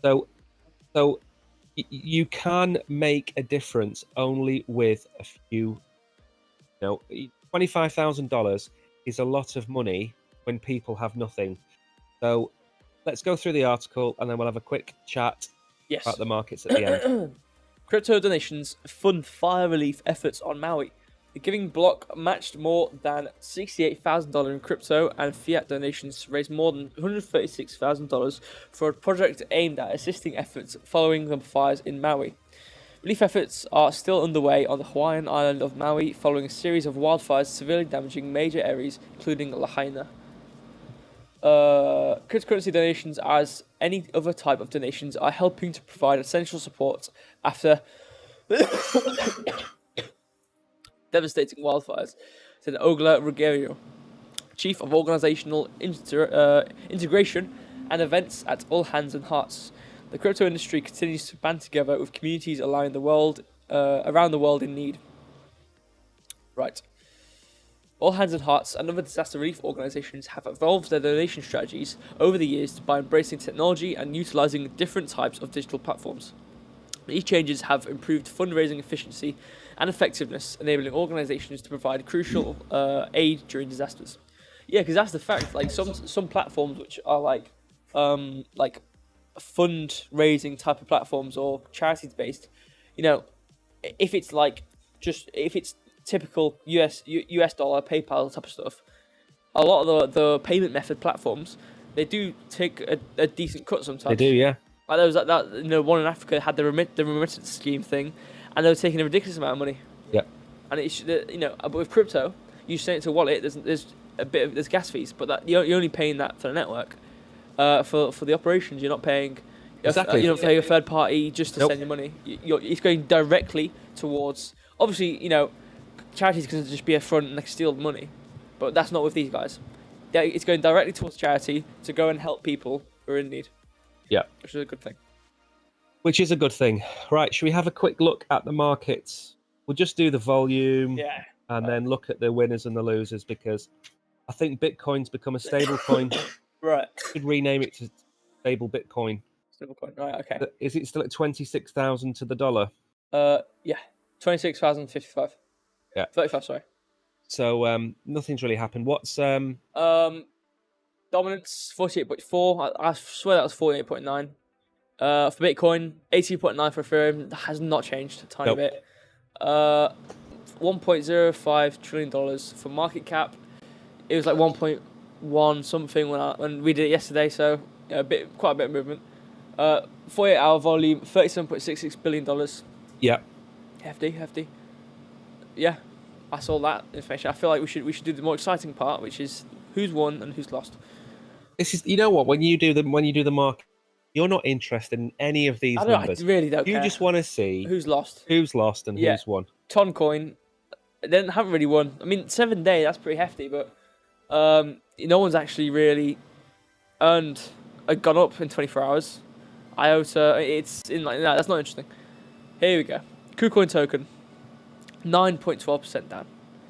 So you can make a difference only with a few. $25,000 is a lot of money when people have nothing. So let's go through the article and then we'll have a quick chat about the markets at the end. Crypto donations fund fire relief efforts on Maui. The Giving Block matched more than $68,000 in crypto, and fiat donations raised more than $136,000 for a project aimed at assisting efforts following the fires in Maui. Relief efforts are still underway on the Hawaiian island of Maui following a series of wildfires severely damaging major areas, including Lahaina. Cryptocurrency donations, as any other type of donations, are helping to provide essential support after devastating wildfires, said Ogla Ruggiero, Chief of Organizational Integration and Events at All Hands and Hearts. The crypto industry continues to band together with communities around the world in need. Right. All Hands and Hearts and other disaster relief organizations have evolved their donation strategies over the years by embracing technology and utilizing different types of digital platforms. These changes have improved fundraising efficiency and effectiveness, enabling organizations to provide crucial aid during disasters. Yeah, because that's the fact. Like some platforms which are like fundraising type of platforms or charities based, if it's typical US dollar, PayPal type of stuff, a lot of the payment method platforms, they do take a decent cut sometimes. They do, yeah. Like there was that one in Africa had the remittance scheme thing, and they were taking a ridiculous amount of money. Yeah. And it's but with crypto, you send it to a wallet. There's gas fees, but that you're only paying that for the network. For the operations, you're not paying. Exactly. You're not paying a third party just to send your money. It's going directly towards. Obviously, charities can just be a front and they can steal the money, but that's not with these guys. It's going directly towards charity to go and help people who are in need. Yeah. Which is a good thing. Which is a good thing. Right, should we have a quick look at the markets? We'll just do the volume and then look at the winners and the losers, because I think Bitcoin's become a stable coin. Right. Should rename it to stable Bitcoin. Stable coin. Right, okay. Is it still at 26,000 to the dollar? Yeah. 26,055. Yeah. 35, sorry. So nothing's really happened. What's dominance 48.4. I swear that was 48.9. For Bitcoin, 80.9 for Ethereum. That has not changed a tiny bit. $1.05 trillion for market cap. It was like 1.1 something when we did it yesterday. So quite a bit of movement. 48-hour volume, $37.66 billion. Yeah. Hefty. Yeah, I saw that information. I feel like we should do the more exciting part, which is who's won and who's lost. This is, what, when you do the market, you're not interested in any of these numbers. I really don't care. You just want to see who's lost, and who's won. Toncoin, they haven't really won. I mean, 7 day, that's pretty hefty, but no one's actually really gone up in 24 hours. IOTA, it's in like no, that's not interesting. Here we go. KuCoin token, 9.12% down.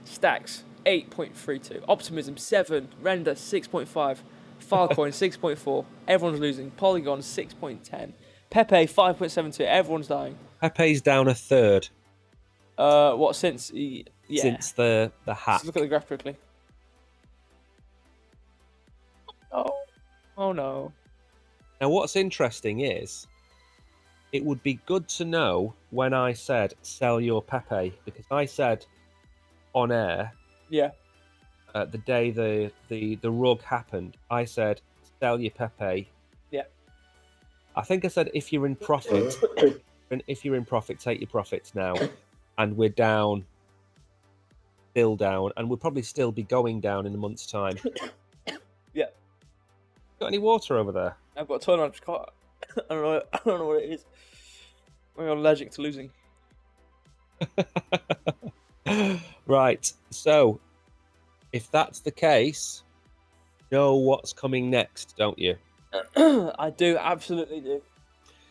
Stacks 8.32. Optimism 7. Render 6.5. Filecoin 6.4. Everyone's losing. Polygon 6.10. Pepe 5.72. Everyone's dying. Pepe's down a third. What since? Yeah. Since the hack. Let's look at the graph quickly. Oh no. Now, what's interesting is, it would be good to know when I said sell your Pepe, because I said on air, Yeah. the day the rug happened, I said sell your Pepe. Yeah. I think I said if you're in profit, take your profits now, and we're down, still down, and we'll probably still be going down in a month's time. Yeah. Got any water over there? I've got a ton. I just can't. I don't know what it is. I'm allergic to losing. Right. So, if that's the case, know what's coming next, don't you? I do, absolutely do.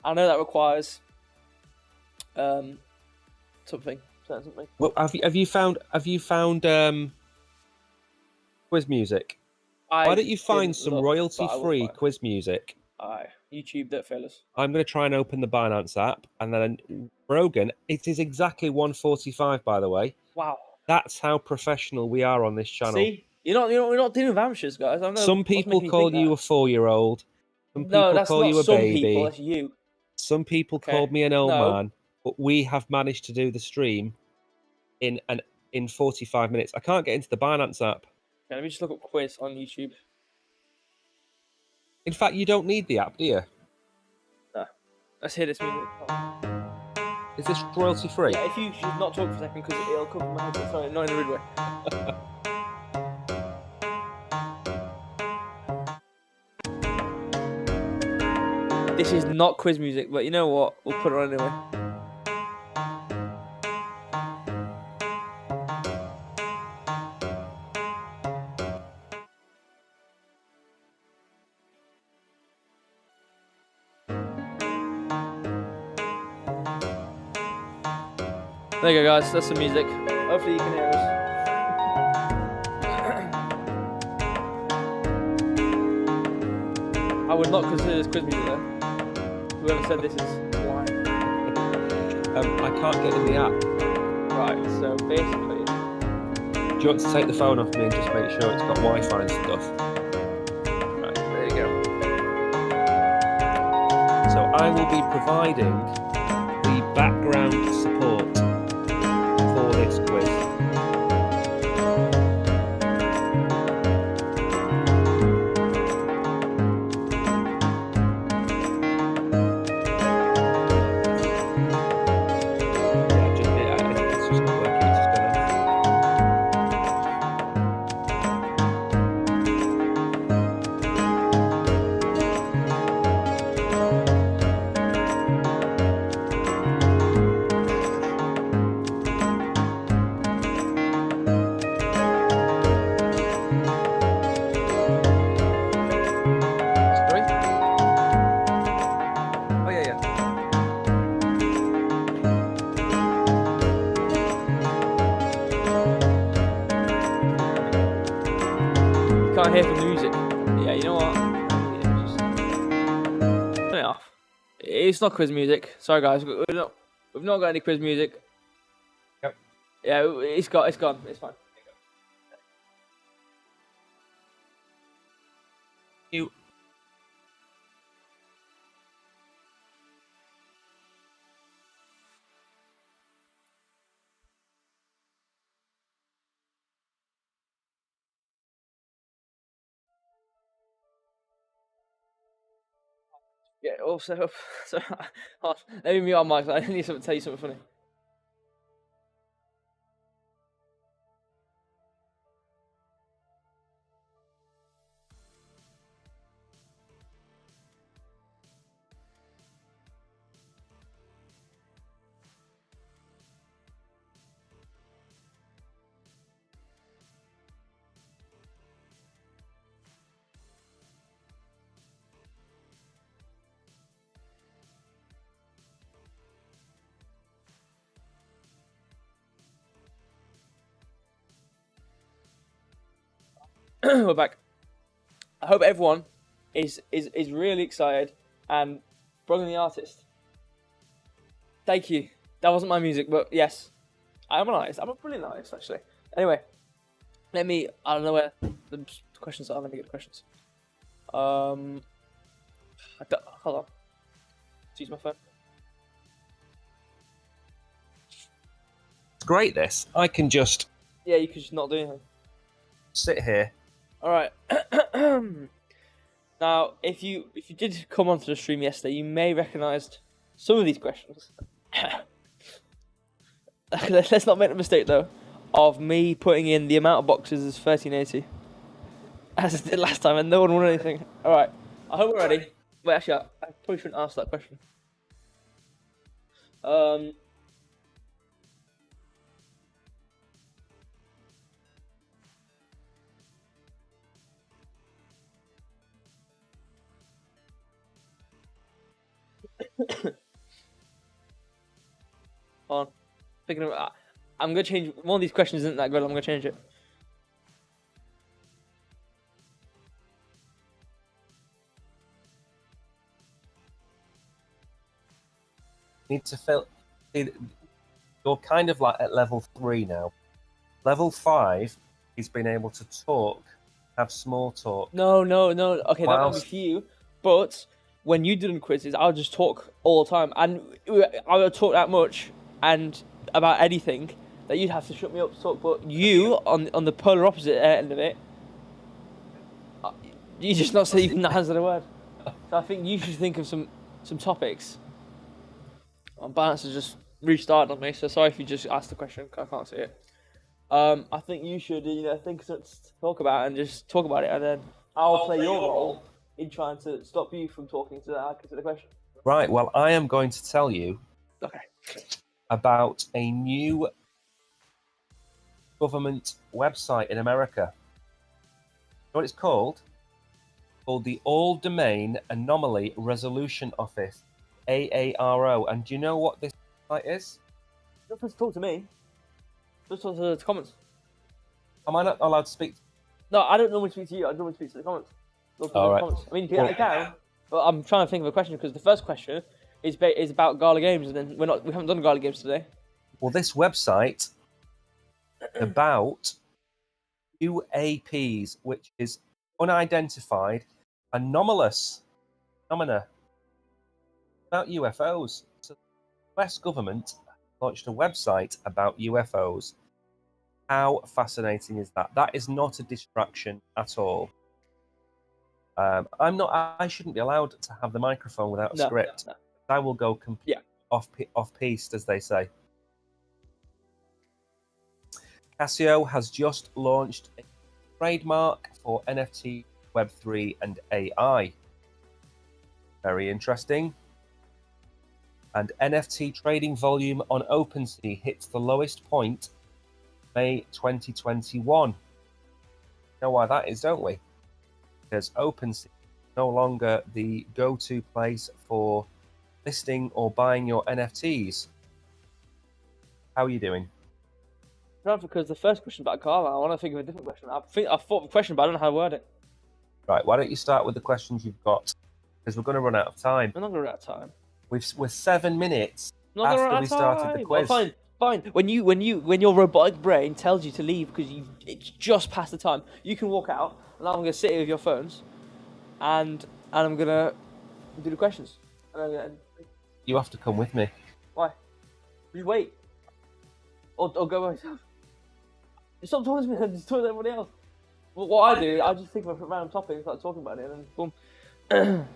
I know that requires something. Well, have you found quiz music? Why don't you find some royalty-free quiz music? Aye, YouTube, don't fail us. I'm going to try and open the Binance app, and then Brogan. It is exactly 1:45, by the way. Wow. That's how professional we are on this channel. See, we're not dealing with amateurs, guys. I know. Some people call you a 4-year-old. Some people call you a baby. People, that's you. Some people called me an old man, but we have managed to do the stream in 45 minutes. I can't get into the Binance app. Okay, let me just look up quiz on YouTube. In fact, you don't need the app, do you? No. Let's hear this music. Is this royalty free? Yeah, if you should not talk for a second because it'll come from my head. Sorry, not in a rude way. This is not quiz music, but you know what? We'll put it on anyway. There you go, guys. That's the music. Hopefully you can hear us. I would not consider this quiz music though. Whoever said this is lying. I can't get in the app. Right, so basically... Do you want to take the phone off me and just make sure it's got Wi-Fi and stuff? Right, there you go. So I will be providing the background support for this quiz. Can't hear the music. Yeah, you know what? Turn it off. It's not quiz music. Sorry, guys. We've not got any quiz music. Yep. Yeah, it's gone. It's fine. You. Yeah, also, so, let me mute our mics. I need to tell you something funny. we're back. I hope everyone is really excited and bringing the artist. Thank you. That wasn't my music, but yes, I am an artist. I'm a brilliant artist, actually. Anyway, I don't know where the questions are. Let me get the questions. Hold on. Let's use my phone. It's great, this. I can just... Yeah, you could just not do anything. Sit here. All right. Now, if you did come onto the stream yesterday, you may recognise some of these questions. Let's not make the mistake though of me putting in the amount of boxes as 1380, as I did last time, and no one won anything. All right. I hope we're ready. Wait, actually, I probably shouldn't ask that question. Hold on. Thinking of, I'm gonna change. One of these questions isn't that good. I'm gonna change it. Need to fill... You're kind of like at level 3 now. Level 5, he's been able to talk, have small talk. No. Okay, that might be for you. But when you do quizzes, I'll just talk all the time, and I would talk that much and about anything that you'd have to shut me up to talk. But you, on the polar opposite end of it, you just not say even answer a word. So I think you should think of some topics. Binance has just restarted on me, so sorry if you just asked the question. I can't see it. I think you should, think of something to talk about and just talk about it, and then I'll play your role in trying to stop you from talking to the question. Right. Well, I am going to tell you. Okay. About a new government website in America. You know what it's called? Called the All Domain Anomaly Resolution Office, AARO. And do you know what this site is? Don't have to talk to me. Just talk to the comments. Am I not allowed to speak? No, I don't normally speak to you. I normally speak to the comments. All right. Comments. I mean, I can, but I'm trying to think of a question because the first question is about Gala Games, and then we haven't done Gala Games today. Well, this website about UAPs, which is unidentified anomalous phenomena about UFOs. So the US government launched a website about UFOs. How fascinating is that? That is not a distraction at all. I shouldn't be allowed to have the microphone without a script. No. I will go completely off piste, as they say. Casio has just launched a trademark for NFT, Web3, and AI. Very interesting. And NFT trading volume on OpenSea hits the lowest point May 2021. You know why that is, don't we? Because OpenSea is no longer the go-to place for listing or buying your NFTs. How are you doing? No, because the first question about Carla, I want to think of a different question. I thought of a question, but I don't know how to word it. Right, why don't you start with the questions you've got? Because we're going to run out of time. I'm not going to run out of time. We're 7 minutes after we started the quiz. Well, fine. When your robotic brain tells you to leave because it's just past the time, you can walk out, and I'm going to sit here with your phones, and I'm going to do the questions. You have to come with me. Why? Just wait. Or go by myself. Stop talking to me, just talk to everybody else. Well, what I do, I just think of a random topic and start talking about it, and then boom.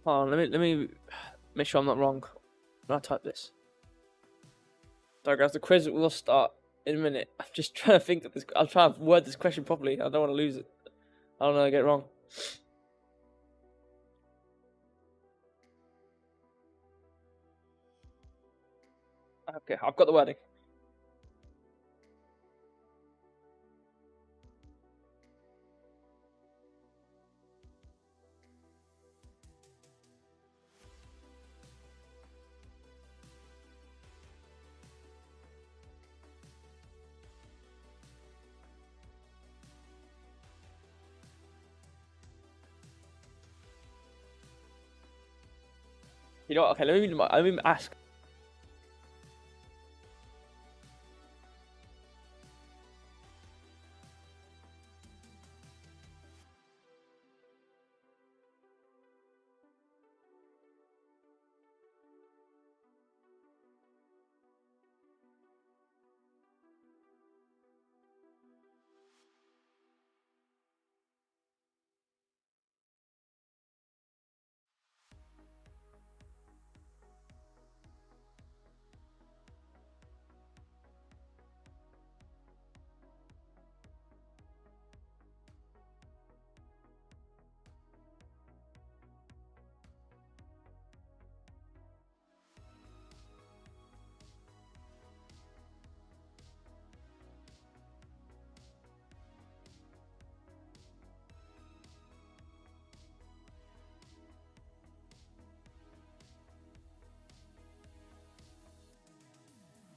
Hold on, let me make sure I'm not wrong when I type this. Sorry guys, the quiz will start in a minute. I'm just trying to think of this. I'll try to word this question properly. I don't want to lose it. I don't want to get it wrong. Okay, I've got the wording. You know what? Okay, let me ask.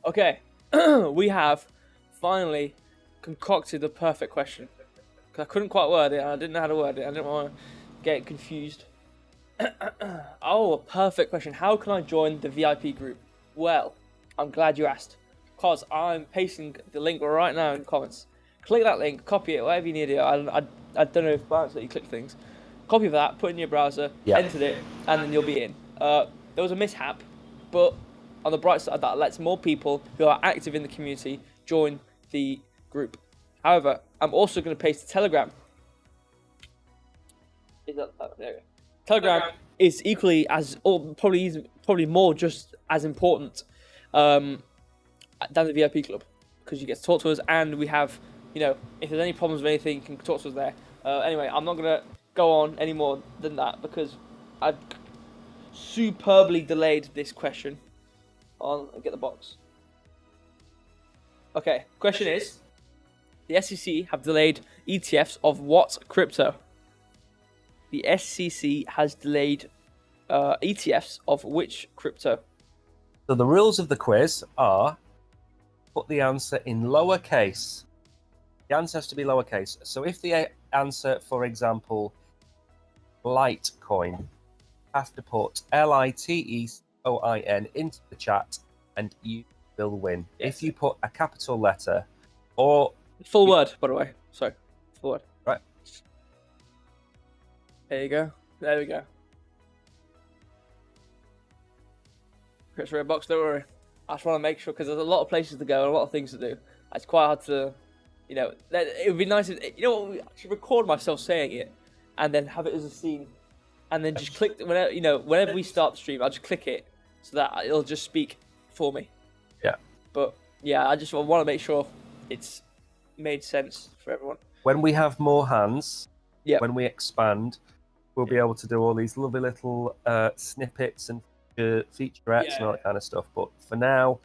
Okay, we have finally concocted the perfect question. Because I couldn't quite word it, and I didn't know how to word it. I didn't want to get confused. Oh, a perfect question. How can I join the VIP group? Well, I'm glad you asked. Because I'm pasting the link right now in the comments. Click that link, copy it, whatever you need to do. I don't know if Binance let you click things. Copy of that, put it in your browser, entered it, and then you'll be in. There was a mishap, but on the bright side, that lets more people who are active in the community join the group. However, I'm also going to paste the Telegram. Is that there we go. Telegram is equally as, or probably more, just as important than the VIP club, because you get to talk to us, and we have, you know, if there's any problems with anything, you can talk to us there. Anyway, I'm not gonna go on any more than that because I've superbly delayed this question. Get the box. Okay, question is: the SEC have delayed ETFs of what crypto? The SEC has delayed ETFs of which crypto? So the rules of the quiz are: put the answer in lowercase. The answer has to be lowercase. So if the answer, for example, Litecoin, you have to put LITECOIN into the chat and you will win. Yes. If you put a capital letter or... Full word, by the way. Sorry. Full word. Right. There you go. There we go. Chris Red Box, don't worry. I just want to make sure, because there's a lot of places to go and a lot of things to do. It's quite hard to, you know, it would be nice if, you know what, we actually record myself saying it and then have it as a scene and then just click, whenever, you know, whenever we start the stream, I'll just click it so that it'll just speak for me. Yeah. But yeah, I just want to make sure it's made sense for everyone. When we have more hands, Yep. when we expand, we'll be able to do all these lovely little snippets and featurettes and all that kind of stuff. But for now,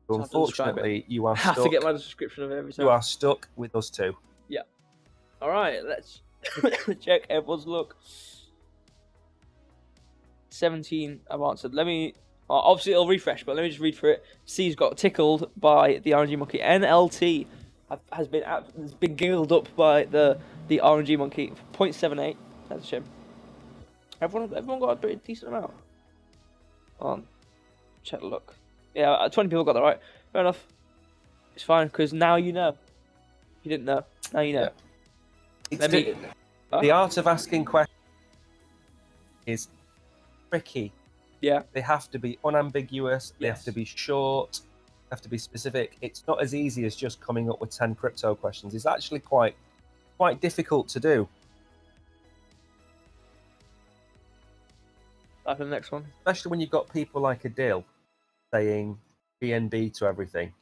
So unfortunately, you are I have stuck. to get my description of it every time. You are stuck with us two. Yeah. All right, let's check everyone's look. 17 I've answered. Let me... obviously, it'll refresh, but let me just read through it. C's got tickled by the RNG monkey. NLT has been giggled up by the RNG monkey. 0.78. That's a shame. Everyone got a pretty decent amount. Check the look. Yeah, 20 people got that right. Fair enough. It's fine, because now you know. If you didn't know, now you know. Yeah. The art of asking questions is tricky. Yeah. They have to be unambiguous. They Yes. have to be short. They have to be specific. It's not as easy as just coming up with 10 crypto questions. It's actually quite difficult to do. Back to the next one. Especially when you've got people like Adil saying BNB to everything.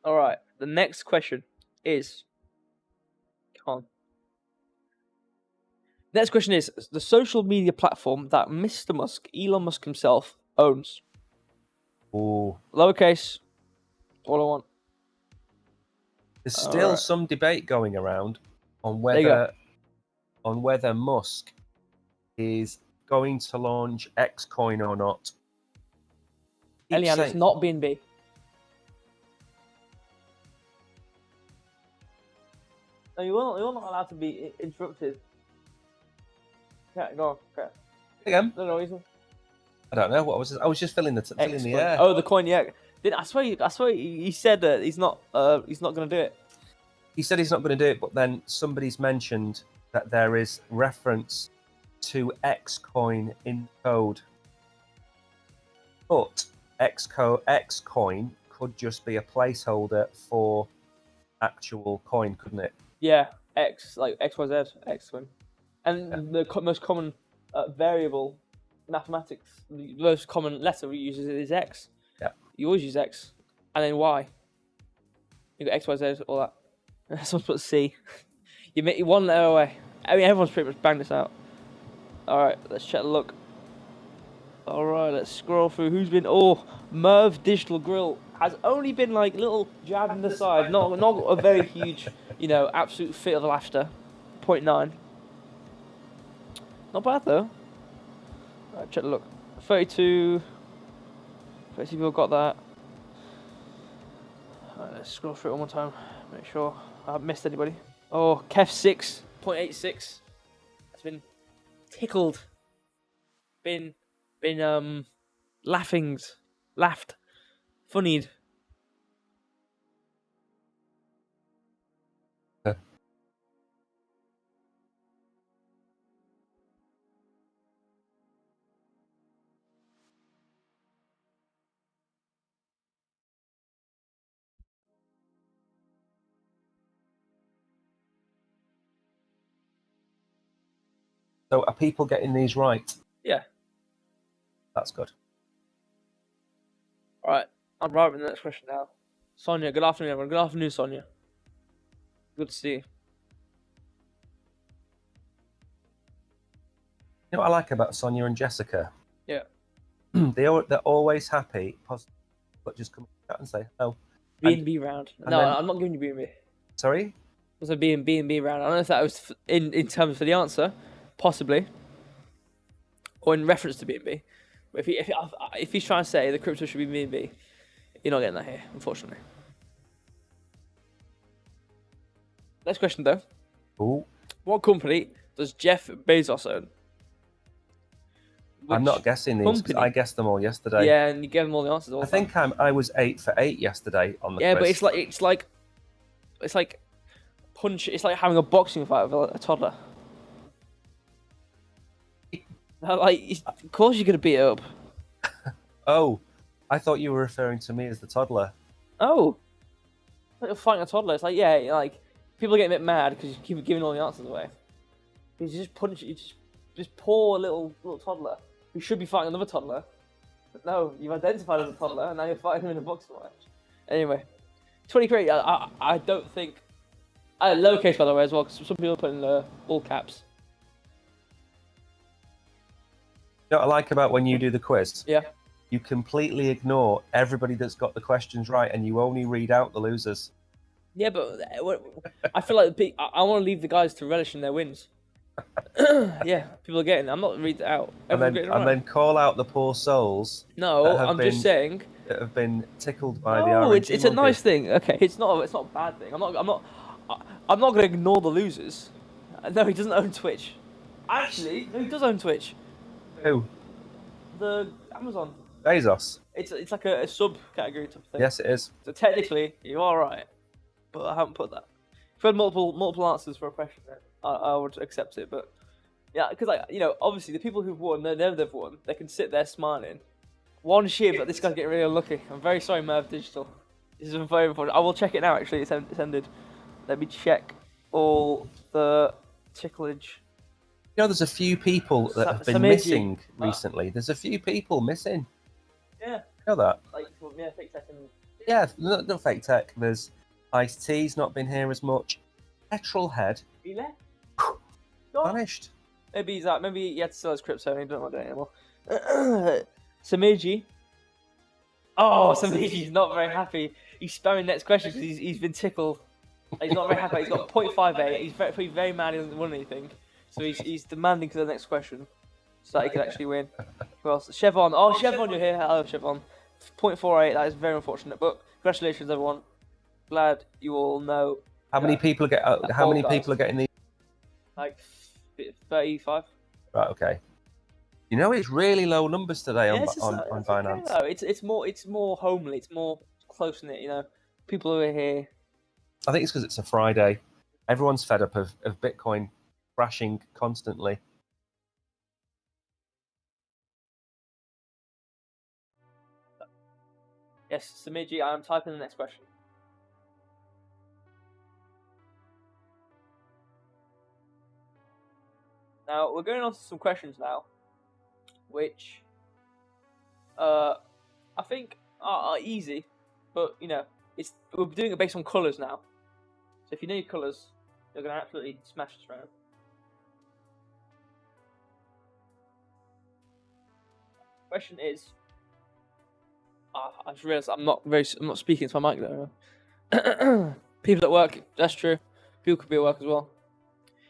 All right. The next question is. Come on. Next question is the social media platform that Mr. Musk, Elon Musk himself, owns. Ooh. Lowercase. All I want. There's still some debate going around on whether Musk is going to launch Xcoin or not. Elian, it's not BNB. No, you're not allowed to be interrupted. Yeah, go on. Okay. Again? No reason. I don't know. I was just filling the air. Oh, the coin, yeah. I swear he said that he's not going to do it. He said he's not going to do it, but then somebody's mentioned that there is reference to Xcoin in code. But Xcoin could just be a placeholder for actual coin, couldn't it? Yeah, X, like XYZ, Xcoin. And the most common variable mathematics, the most common letter we use is X. Yeah. You always use X. And then Y. You got X, Y, Z, all that. Someone's put C. You make one letter away. I mean, everyone's pretty much banged this out. Alright, let's check the look. Alright, let's scroll through. Who's been... Oh, Merv Digital Grill has only been like little jab in the side. Not a very huge, absolute fit of laughter. 0.9. Not bad though. Alright, check the look. 32 people got that. Alright, let's scroll through it one more time. Make sure I haven't missed anybody. Oh, Kef6, 0.86. That's been tickled. Been laughed, funnied. So are people getting these right? Yeah. That's good. Alright, I'm right with the next question now. Sonia, good afternoon everyone. Good afternoon, Sonia. Good to see you. You know what I like about Sonia and Jessica? Yeah. They're always happy, positive, but just come out and say hello. B&B round. No, I'm not giving you B&B. Sorry? It was a B&B round. I don't know if that was in terms for the answer, possibly, or in reference to B&B. But if he's trying to say the crypto should be B&B, you're not getting that here, unfortunately. Next question though. Ooh. What company does Jeff Bezos own? I'm not guessing these because I guessed them all yesterday. Yeah, and you gave them all the answers. I think I was 8 for 8 yesterday on the quiz. Yeah, but it's like punch. It's like having a boxing fight with a toddler. Like, of course you're gonna beat it up. Oh, I thought you were referring to me as the toddler. Oh, like you're fighting a toddler. It's like, yeah, like people get a bit mad because you keep giving all the answers away. You just punch. You just poor little toddler who should be fighting another toddler. But no, you've identified as a toddler, and now you're fighting him in a boxing match. Anyway, 23. I don't think. Lowercase by the way as well, because some people put in all caps. You know what I like about when you do the quiz? Yeah. You completely ignore everybody that's got the questions right, and you only read out the losers. Yeah, but I feel like I want to leave the guys to relish in their wins. Yeah, people are getting. I'm not reading it out. And then call out the poor souls. No, I'm just saying that have been tickled by the RNG. No, it's a nice thing. Okay, it's not a bad thing. I'm not going to ignore the losers. No, he doesn't own Twitch. Actually, no, he does own Twitch. Who? The Amazon. Bezos. It's like a subcategory type of thing. Yes, it is. So technically, you are right, but I haven't put that. If you had multiple answers for a question, then I would accept it. But yeah, because obviously the people who've won, they've won. They can sit there smiling. One shiv, but this guy's getting really unlucky. I'm very sorry, Merv Digital. This is very important. I will check it now. Actually, it's ended. Let me check all the ticklage. You know, there's a few people that have been missing recently. There's a few people missing. Yeah. You know that? Like, yeah, fake second. Yeah, no fake tech. There's Ice T's not been here as much. Petrol Head He left. vanished. Maybe he's out. Maybe he had to sell his crypto and he don't want to do it anymore. Samiji. Oh, Samiji's not very happy. He's spamming next question because he's been tickled. He's not very happy. He's got 0.58. He's very mad he hasn't won anything. So he's demanding for the next question so that he can actually win. Who else? Chevon. Oh, Chevon, you're here. Hello, Chevon. 0.48. That is very unfortunate, but congratulations, everyone. Glad you all know. How many people get? How many people are getting these? Like 35. Right. Okay. You know, it's really low numbers today on Binance. Okay, it's more homely. It's more close knit. You know, people who are here. I think it's because it's a Friday. Everyone's fed up of Bitcoin crashing constantly. Yes, Samiji, I am typing the next question. Now, we're going on to some questions now, which I think are easy, but, you know, we're doing it based on colours now. So if you know your colours, you're going to absolutely smash this round. Question is... I just realised I'm not speaking to my mic there. People at work, that's true. People could be at work as well.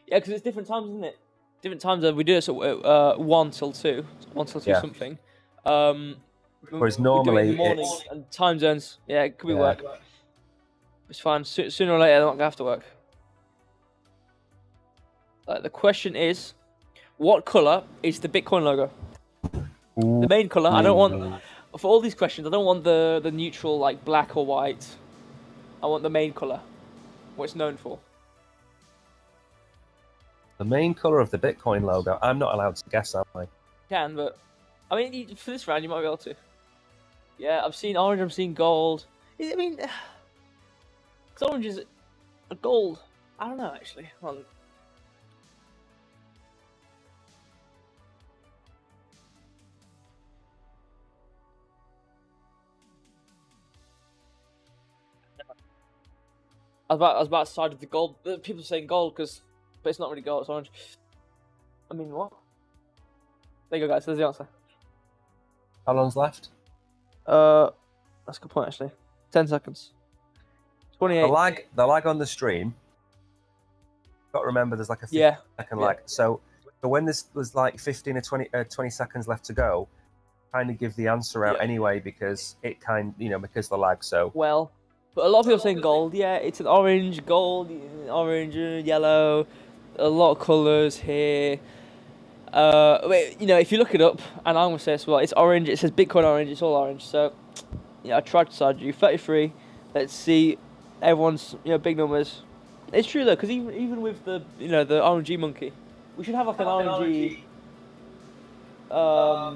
Yeah, because it's different times, isn't it? Different times. We do this at 1 till 2, 1 till 2 Yeah. something. Whereas normally we do it in the morning and time zones. Yeah, it could be work. It's fine. Sooner or later, they're not gonna have to work. The question is, what color is the Bitcoin logo? Ooh. The main color. I don't want for all these questions. I don't want the neutral like black or white. I want the main color. What it's known for. The main color of the Bitcoin logo. I'm not allowed to guess, am I? You can, but I mean, for this round, you might be able to. Yeah, I've seen orange. I've seen gold. I mean, because orange is a gold. I don't know actually. Hold on. I was about to side with the gold. People are saying gold but it's not really gold. It's orange. I mean, what? There you go, guys. There's the answer. How long's left? That's a good point actually. 10 seconds. 28. The lag on the stream. Got to remember, there's like a 50-second lag. So when this was like 15 or 20 seconds left to go, kind of give the answer out anyway because because the lag. So well. But a lot of people are saying gold. Yeah, it's an orange, gold, orange, yellow, a lot of colours here. If you look it up, and I'm gonna say as well, it's orange. It says Bitcoin orange. It's all orange. So, I tried to side you. 33. Let's see, everyone's big numbers. It's true though, because even with the the RNG monkey, we should have like an RNG. I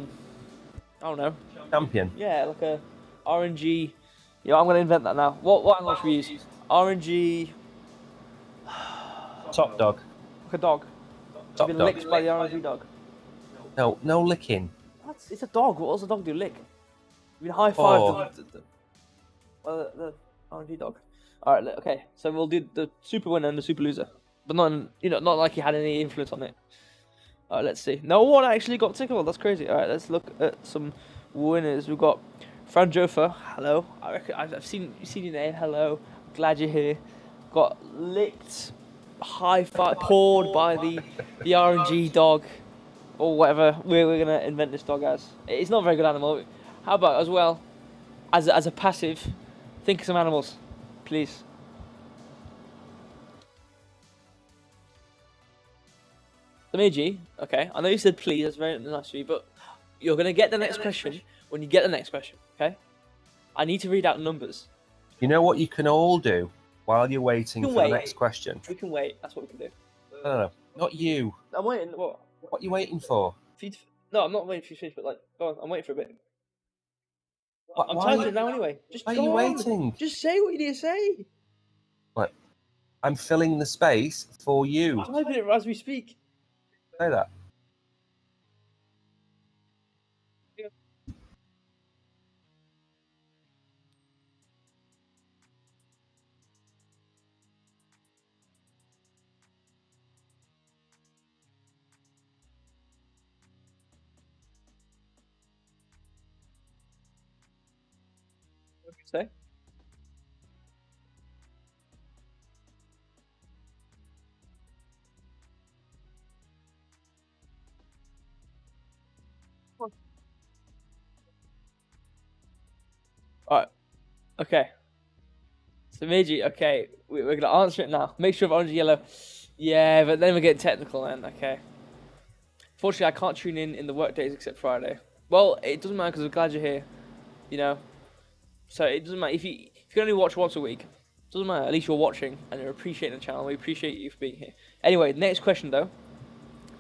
don't know. Champion. Yeah, like a RNG. I'm gonna invent that now. What angle should we use? RNG. Top dog. Like a dog. Top been dog. licked by the RNG dog. No licking. What? It's a dog. What does a dog do? Lick. You mean high five the RNG dog. All right. Okay. So we'll do the super winner and the super loser, but not like he had any influence on it. All right. Let's see. No one actually got tickled. That's crazy. All right. Let's look at some winners. We've got Fran Jofa, hello. I reckon I've seen your name. Hello. Glad you're here. Got licked, high five, poured by the RNG dog, or whatever we're gonna invent this dog as. It's not a very good animal. How about as well, as a passive, think of some animals, please. Samiji, okay. I know you said please. That's very nice of you, but you're gonna get the next question when you get the next question. Okay. I need to read out numbers. You know what you can all do while you're waiting for the next question? We can wait. That's what we can do. No, not you. I'm waiting. What? What are you waiting for? No, I'm not waiting for you to finish, but go on. I'm waiting for a bit. I'm why typing it now anyway. Why are you waiting? Just say what you need to say. What? I'm filling the space for you. I'm typing it as we speak. Say that. What did you say? Alright. Okay. So Meiji, okay, we're gonna answer it now. Make sure of orange and yellow. Yeah, but then we get technical then. Okay. Fortunately, I can't tune in the work days except Friday. Well, it doesn't matter because we're glad you're here. You know. So it doesn't matter if you can only watch once a week. It doesn't matter. At least you're watching and you're appreciating the channel. We appreciate you for being here. Anyway, next question though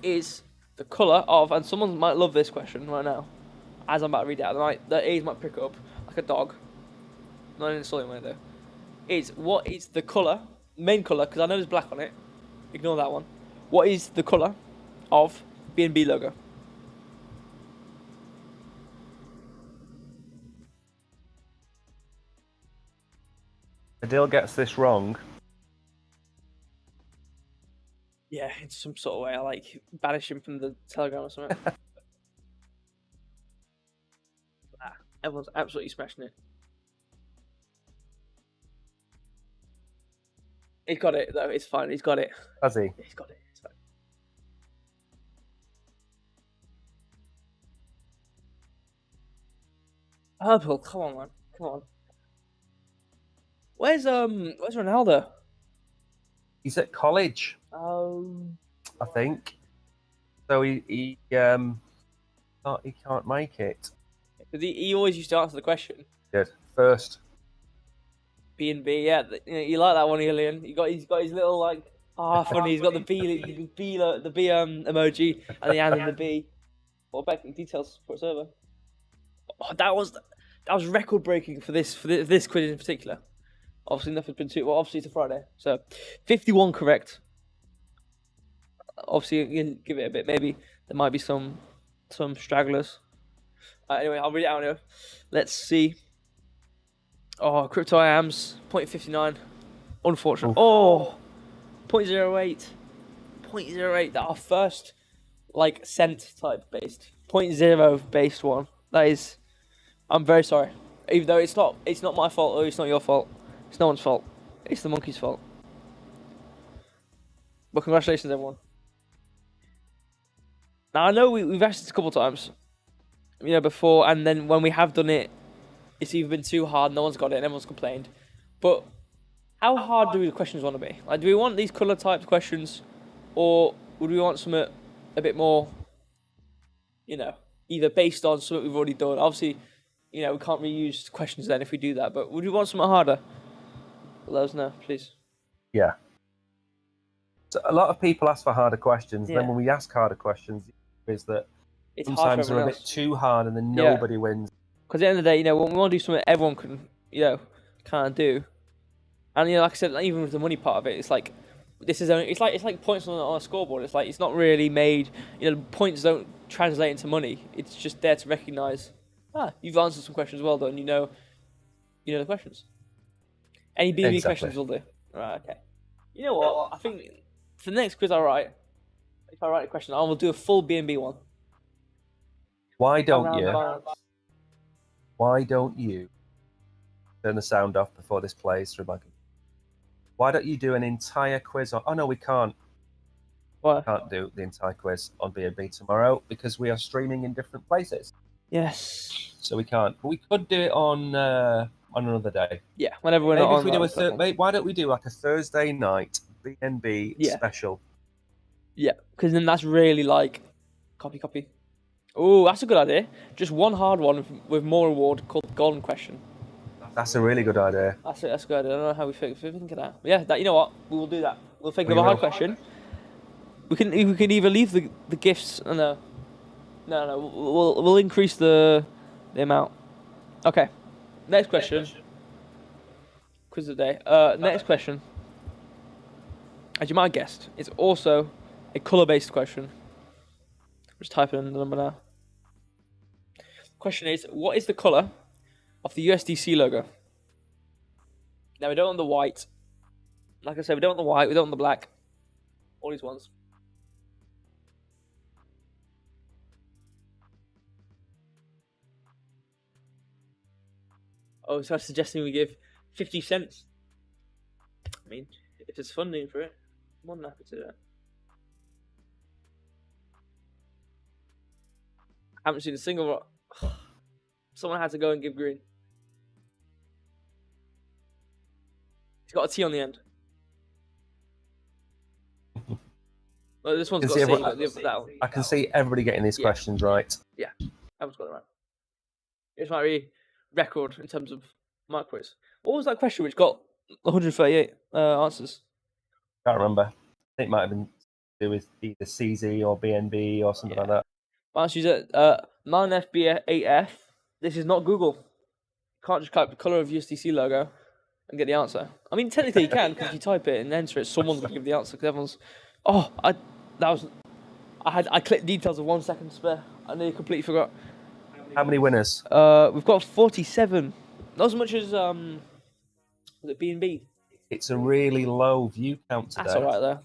is the color of, and someone might love this question right now, as I'm about to read it out. The A's might pick it up like a dog. Not in an insulting way though. What is the color, main color? Because I know there's black on it. Ignore that one. What is the color of BNB logo? Adil gets this wrong. Yeah, in some sort of way. I like banish him from the Telegram or something. Everyone's absolutely smashing it. He's got it though. It's fine. He's got it. Has he? He's got it. It's fine. Purple. Come on, man. Come on. Where's Ronaldo? He's at college, I think. So he can't make it. Because he always used to answer the question. Good. First. B&B, yeah. You like that one, Ilian? He's got his little like funny. He's got the B emoji and the and the B. What back details for its over? Oh, that was record breaking for this quiz in particular. Obviously, nothing's been too well. Obviously, it's a Friday, so 51 correct. Obviously, you can give it a bit. Maybe there might be some stragglers. Anyway, I'll read it out now. Let's see. Oh, crypto IAMs 0.59. Unfortunate. Oh, 0.08. 0.08. That our first like cent type based 0.0 based one. That is. I'm very sorry. Even though it's not my fault or it's not your fault. It's no one's fault. It's the monkey's fault. But congratulations, everyone. Now I know we've asked this a couple of times, before, and then when we have done it, it's either been too hard, no one's got it, and everyone's complained. But how hard do the questions want to be? Like, do we want these color type questions, or would we want something a bit more, either based on something we've already done? Obviously, we can't reuse questions then if we do that. But would we want something harder? Let us know, please. Yeah. So a lot of people ask for harder questions. Yeah. Then when we ask harder questions, is that It's sometimes they're a bit too hard, and then nobody wins. Because at the end of the day, when we want to do something everyone can, kind of do, and like I said, even with the money part of it, it's like this is only, it's like points on a scoreboard. It's like it's not really made. Points don't translate into money. It's just there to recognise. You've answered some questions. Well done. You know the questions. Any BB questions will do. Right. Okay. You know what? I think for the next quiz if I write a question, I will do a full BNB one. Why don't you turn the sound off before this plays through my computer? Why don't you do an entire quiz on... Oh, no, we can't. What? We can't do the entire quiz on BNB tomorrow because we are streaming in different places. Yes. So we can't. But we could do it on another day. Yeah, whenever we're Maybe not if we do why don't we do like a Thursday night BNB special? Yeah, because then that's really like... Copy. Oh, that's a good idea. Just one hard one with more reward called Golden Question. That's a really good idea. That's a good idea. I don't know how we think of that. Yeah, you know what? We will do that. We'll think of a hard question. We can either leave the gifts. No. We'll increase the amount. Okay. Next question. Quiz of the day. Next question. As you might have guessed, it's also a color-based question. Just type in the number now. Question is, what is the color of the USDC logo? Now we don't want the white. Like I said, we don't want the white, we don't want the black. All these ones. Oh, so I'm suggesting we give 50 cents. I mean, if there's funding for it, I'm more than happy to do it. I haven't seen a single rock. Someone had to go and give green. It's got a T on the end. Well, this one's got a C, but that one. I can see everybody getting these questions right. Yeah, everyone's got it right. It's my record in terms of my quiz. What was that question which got 138 answers? Can't remember. I think it might have been to do with either CZ or BNB or something like that. Let's use it. 9FB8F. This is not Google. You can't just type the color of USDC logo and get the answer. I mean, technically you can, because if you type it and enter it, someone's going to give the answer. Because everyone's, I clicked details of 1 second spare. I nearly completely forgot. How many winners? We've got 47. Not as much as was it BNB? It's a really low view count today. That's all right there.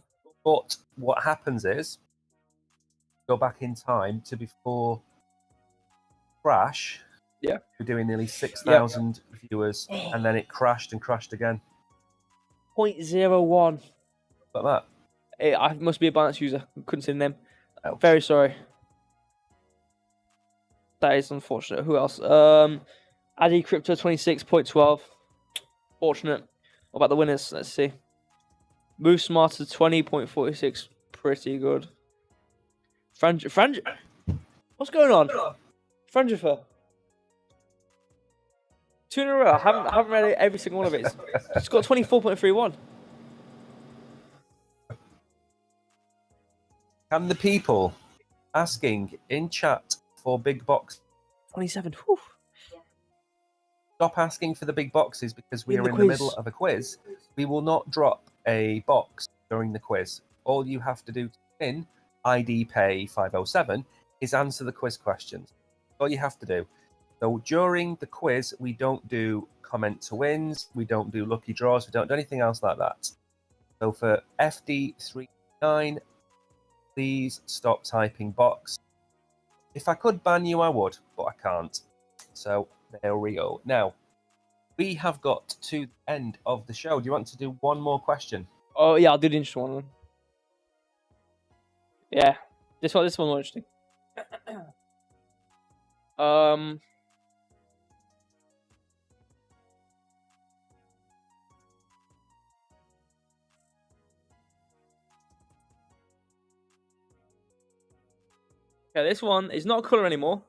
But what happens is, go back in time to before crash. Yeah. We're doing nearly 6,000 viewers, and then it crashed and crashed again. 0.01. Like that. I must be a Binance user. Couldn't see the name. Oh. Very sorry. That is unfortunate. Who else? Addy Crypto 26.12. Fortunate. What about the winners? Let's see. Move Smarter 20.46. Pretty good. Franj. What's going on? Frangifer. 2 in a row. I haven't read every single one of it. It's got 24.31. Can the people asking in chat for big box 27. Whew. Stop asking for the big boxes, because we In are the in quiz. the middle of a quiz. We will not drop a box during the quiz. All you have to do to win ID Pay 507 is answer the quiz questions. All you have to do. So during the quiz, we don't do comment to wins, we don't do lucky draws, we don't do anything else like that. So for FD39, please stop typing box. If I could ban you, I would, but I can't. So there we go. Now, we have got to the end of the show. Do you want to do one more question? Oh yeah, I'll do the interesting one. Yeah, this one's more interesting. Okay, this one is not a color anymore.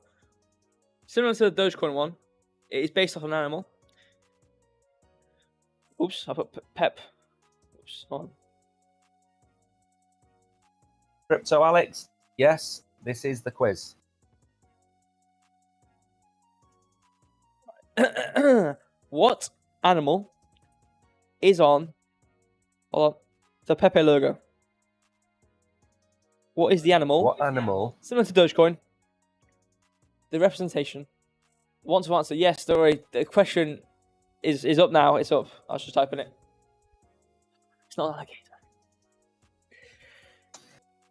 Similar to the Dogecoin one, it is based off an animal. Oops, I put Pep. Oops, hold Crypto Alex, yes, this is the quiz. on. What animal is on? Hold on. The Pepe logo. What is the animal? What animal? Similar to Dogecoin. The representation. Want to answer? Yes, don't worry. The question is up now. It's up. I was just typing it. It's not an alligator.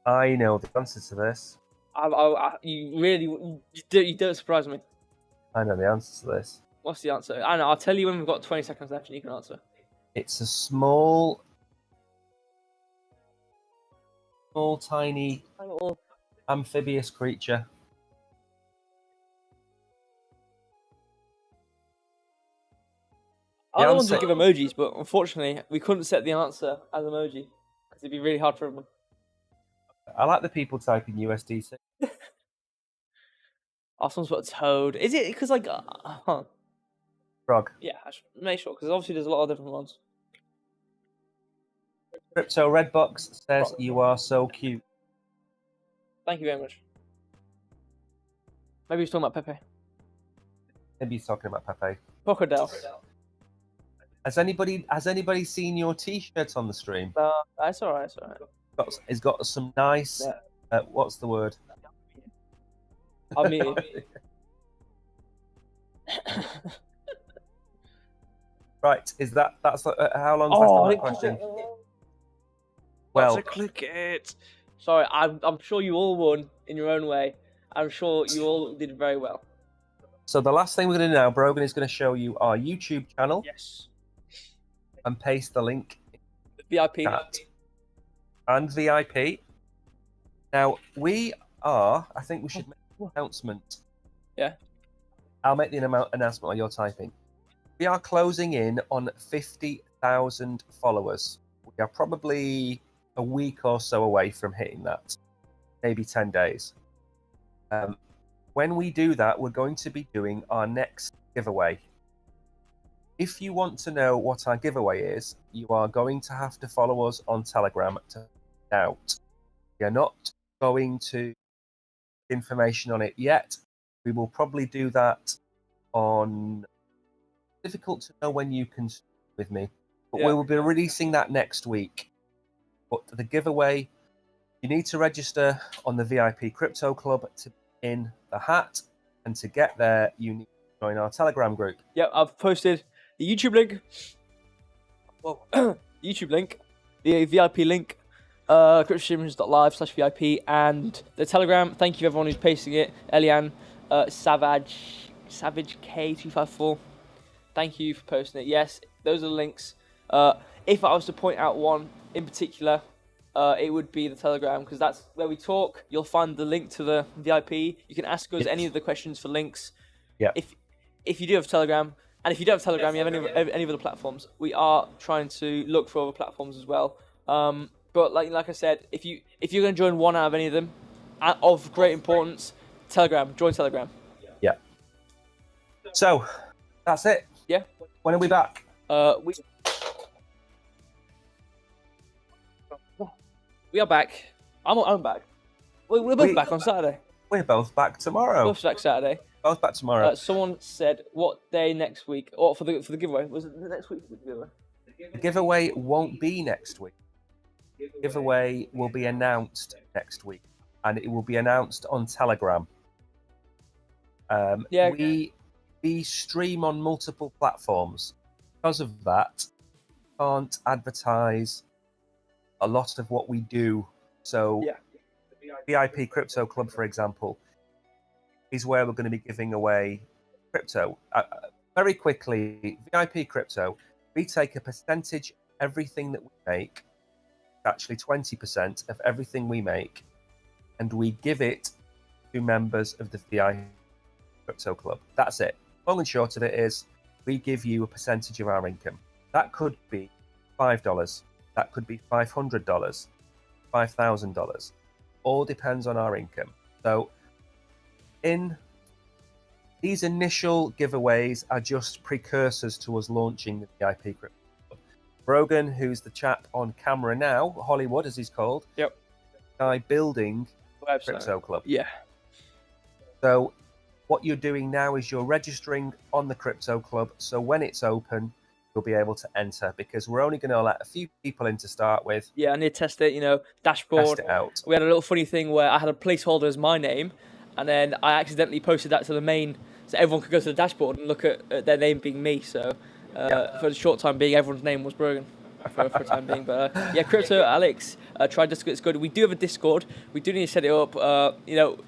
I know the answer to this. You really you don't surprise me. I know the answer to this. What's the answer? I know. I'll tell you when we've got 20 seconds left and you can answer. It's a small, tiny amphibious creature. I don't want to give emojis, but unfortunately, we couldn't set the answer as emoji because it'd be really hard for everyone. I like the people typing USDC. Oh, someone's got a toad. Is it because like, Frog. Yeah, I should make sure because obviously there's a lot of different ones. Crypto Redbox says you are so cute. Thank you very much. Maybe he's talking about Pepe. Maybe he's talking about Pepe. Crocodile. Has anybody seen your T-shirts on the stream? That's alright. It's alright. It's got some nice. What's the word? I'll meet you. Right, that's how long left on that question? Well, click it. Sorry, I'm sure you all won in your own way. I'm sure you all did very well. So the last thing we're going to do now, Brogan is going to show you our YouTube channel Yes. and paste the link VIP. chat and VIP. Now we are. I think we should make an announcement. Yeah. I'll make the announcement while you're typing. We are closing in on 50,000 followers. We are probably a week or so away from hitting that, maybe 10 days. When we do that, we're going to be doing our next giveaway. If you want to know what our giveaway is, you are going to have to follow us on Telegram to find out. We are not going to information on it yet. We will probably do that on. Difficult to know when you can with me, but we will be releasing that next week. But the giveaway, you need to register on the VIP Crypto Club to be in the hat, and to get there, you need to join our Telegram group. Yep, I've posted the YouTube link. Whoa. YouTube link, the VIP link, cryptostreamers.live/VIP, and the Telegram. Thank you everyone who's pasting it. Elian, Savage K254. Thank you for posting it. Yes, those are the links. If I was to point out one in particular, it would be the Telegram, because that's where we talk. You'll find the link to the VIP. You can ask us any of the questions for links. Yeah. If you do have Telegram, and if you don't have Telegram, you have any other platforms. We are trying to look for other platforms as well. But like I said, if you're going to join one out of any of them, of great importance, Telegram. Join Telegram. Yeah. So that's it. Yeah. When are we back? We are back. I'm back. We're both back on Saturday. We're both back tomorrow. Both back Saturday. Both back tomorrow. Someone said what day next week, or for the giveaway? Was it next week for the giveaway? The giveaway won't be next week. The giveaway will be announced next week, and it will be announced on Telegram. We stream on multiple platforms. Because of that, we can't advertise a lot of what we do. So VIP Crypto Club, for example, is where we're going to be giving away crypto. Very quickly, VIP Crypto, we take a percentage of everything that we make, actually 20% of everything we make, and we give it to members of the VIP Crypto Club. That's it. Long and short of it is, we give you a percentage of our income. That could be $5. That could be $500, $5,000. All depends on our income. So in these initial giveaways are just precursors to us launching the VIP Crypto Club. Brogan, who's the chap on camera now, Hollywood as he's called, guy building Crypto Club. Yeah. So what you're doing now is you're registering on the Crypto Club, so when it's open, you'll be able to enter, because we're only going to let a few people in to start with. Yeah, I need to test it, dashboard. Test it out. We had a little funny thing where I had a placeholder as my name, and then I accidentally posted that to the main, so everyone could go to the dashboard and look at their name being me. So for the short time being, everyone's name was Brogan. For the time being, but Crypto Alex, try Discord. It's good. We do have a Discord. We do need to set it up.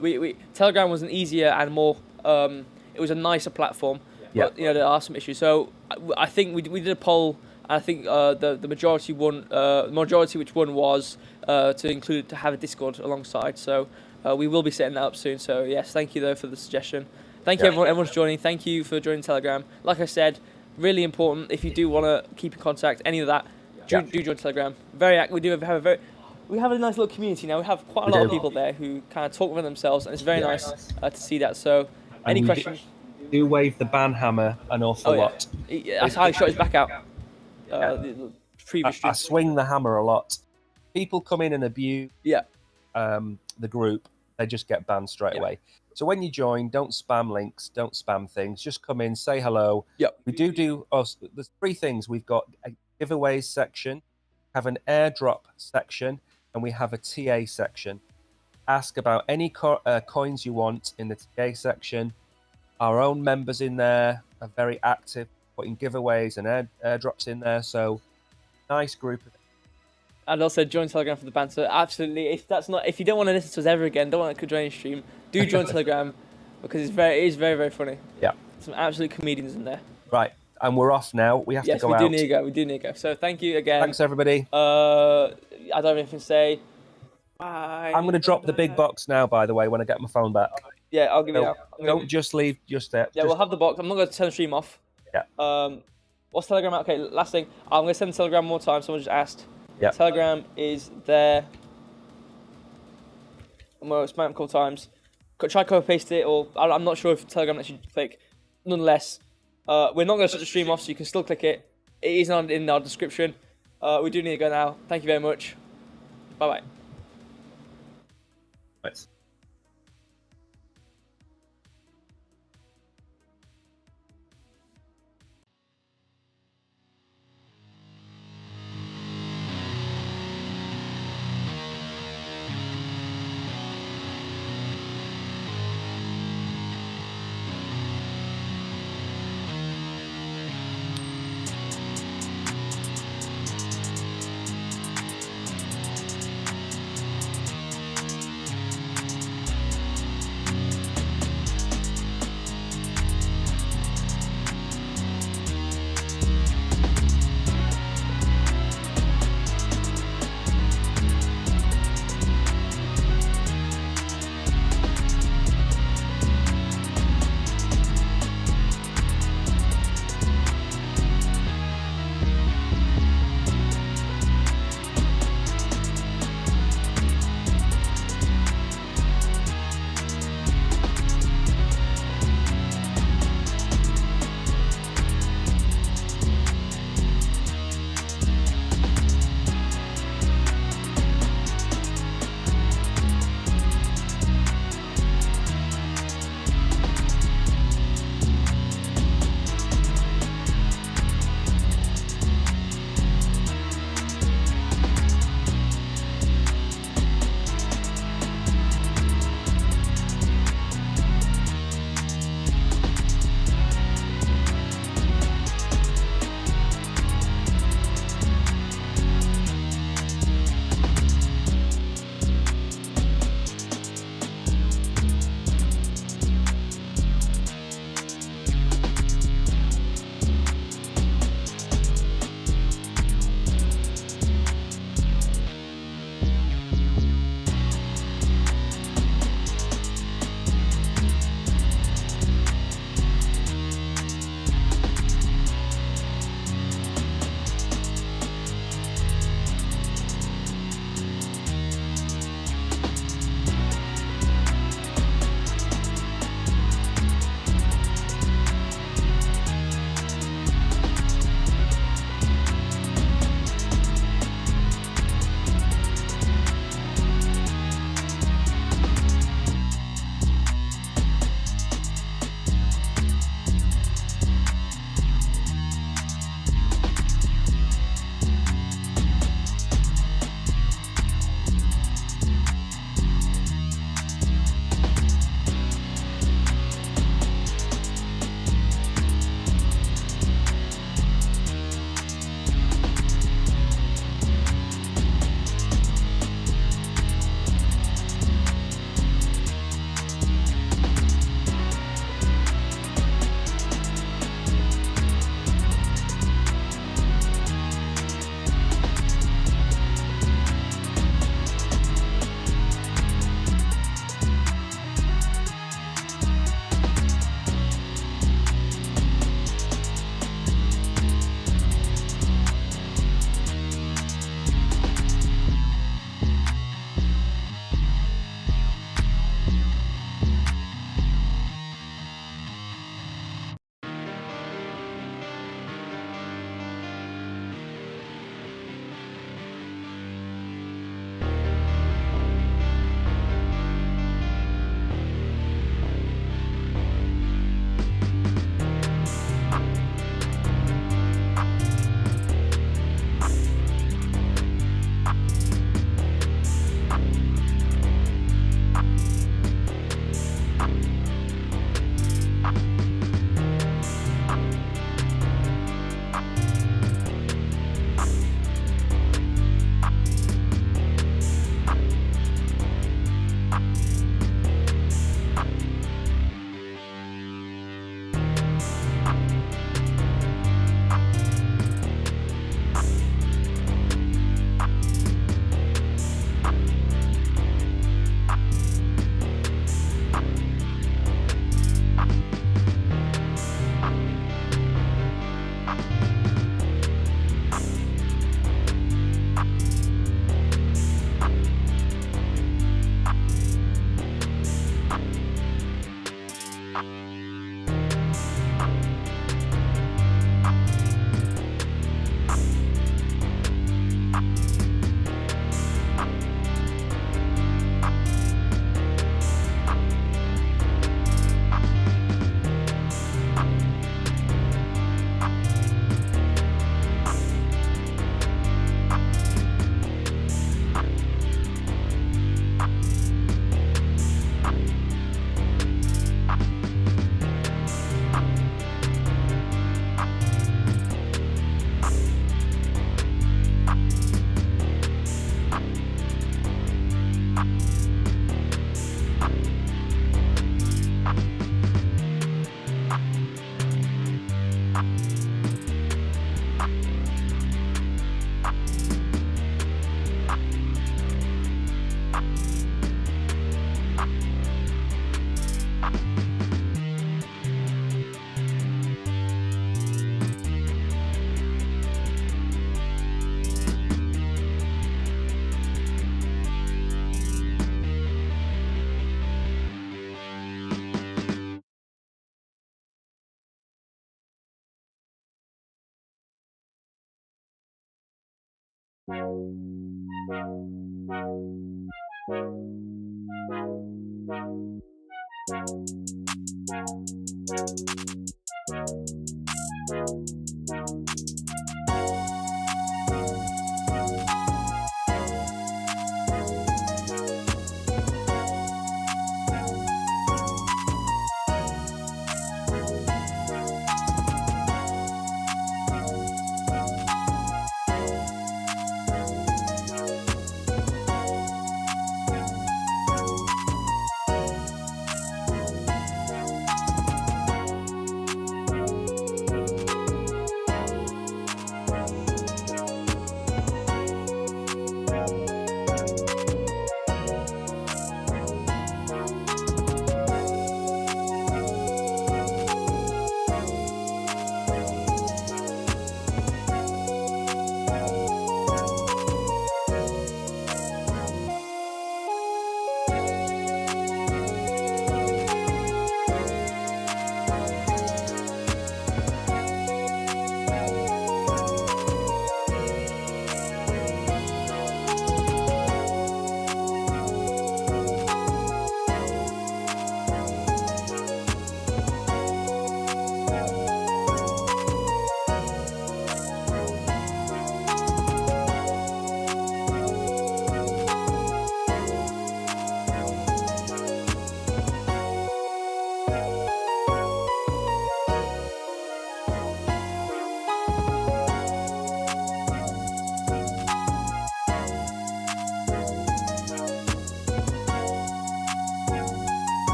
We Telegram was an easier and more. It was a nicer platform. But there are some issues. So I think we did a poll. And I think the majority won. Majority which won was to have a Discord alongside. So we will be setting that up soon. So yes, thank you though for the suggestion. Thank you everyone's joining. Thank you for joining Telegram. Like I said, really important. If you do want to keep in contact, any of that. Do join Telegram. We have a nice little community now. We have quite a lot of people there who kind of talk with themselves, and it's very nice to see that. So, any questions? Do wave the ban hammer an awful lot. That's how he shot his back out. The previous I swing the hammer a lot. People come in and abuse the group, they just get banned straight away. So when you join, don't spam links, don't spam things. Just come in, say hello. We do. There's three things. We've got a giveaways section, have an airdrop section, and we have a TA section. Ask about any coins you want in the TA section. Our own members in there are very active, putting giveaways and airdrops in there. So nice group. And also join Telegram for the banter. Absolutely. If you don't want to listen to us ever again, don't want to join the stream, do join Telegram. because it is very, very funny. Yeah. Some absolute comedians in there. Right, and we're off now. We have to Yes, go we out. do need to go. We do need to go. So thank you again. Thanks, everybody. I don't have anything to say. Bye. I'm going to drop the big box now, by the way, when I get my phone back. Yeah, I'll give you So that. don't just leave just there. Yeah, Just- we'll have the box. I'm not going to turn the stream off. Yeah. What's Telegram? Okay, last thing. I'm going to send Telegram one more time. Someone just asked. Yeah. Telegram is there. I'm going to spam it a couple times. Try copy paste it, or I'm not sure if Telegram lets you click. Nonetheless, we're not going to shut the stream off, so you can still click it. It is in our description. We do need to go now. Thank you very much. Bye bye. Right.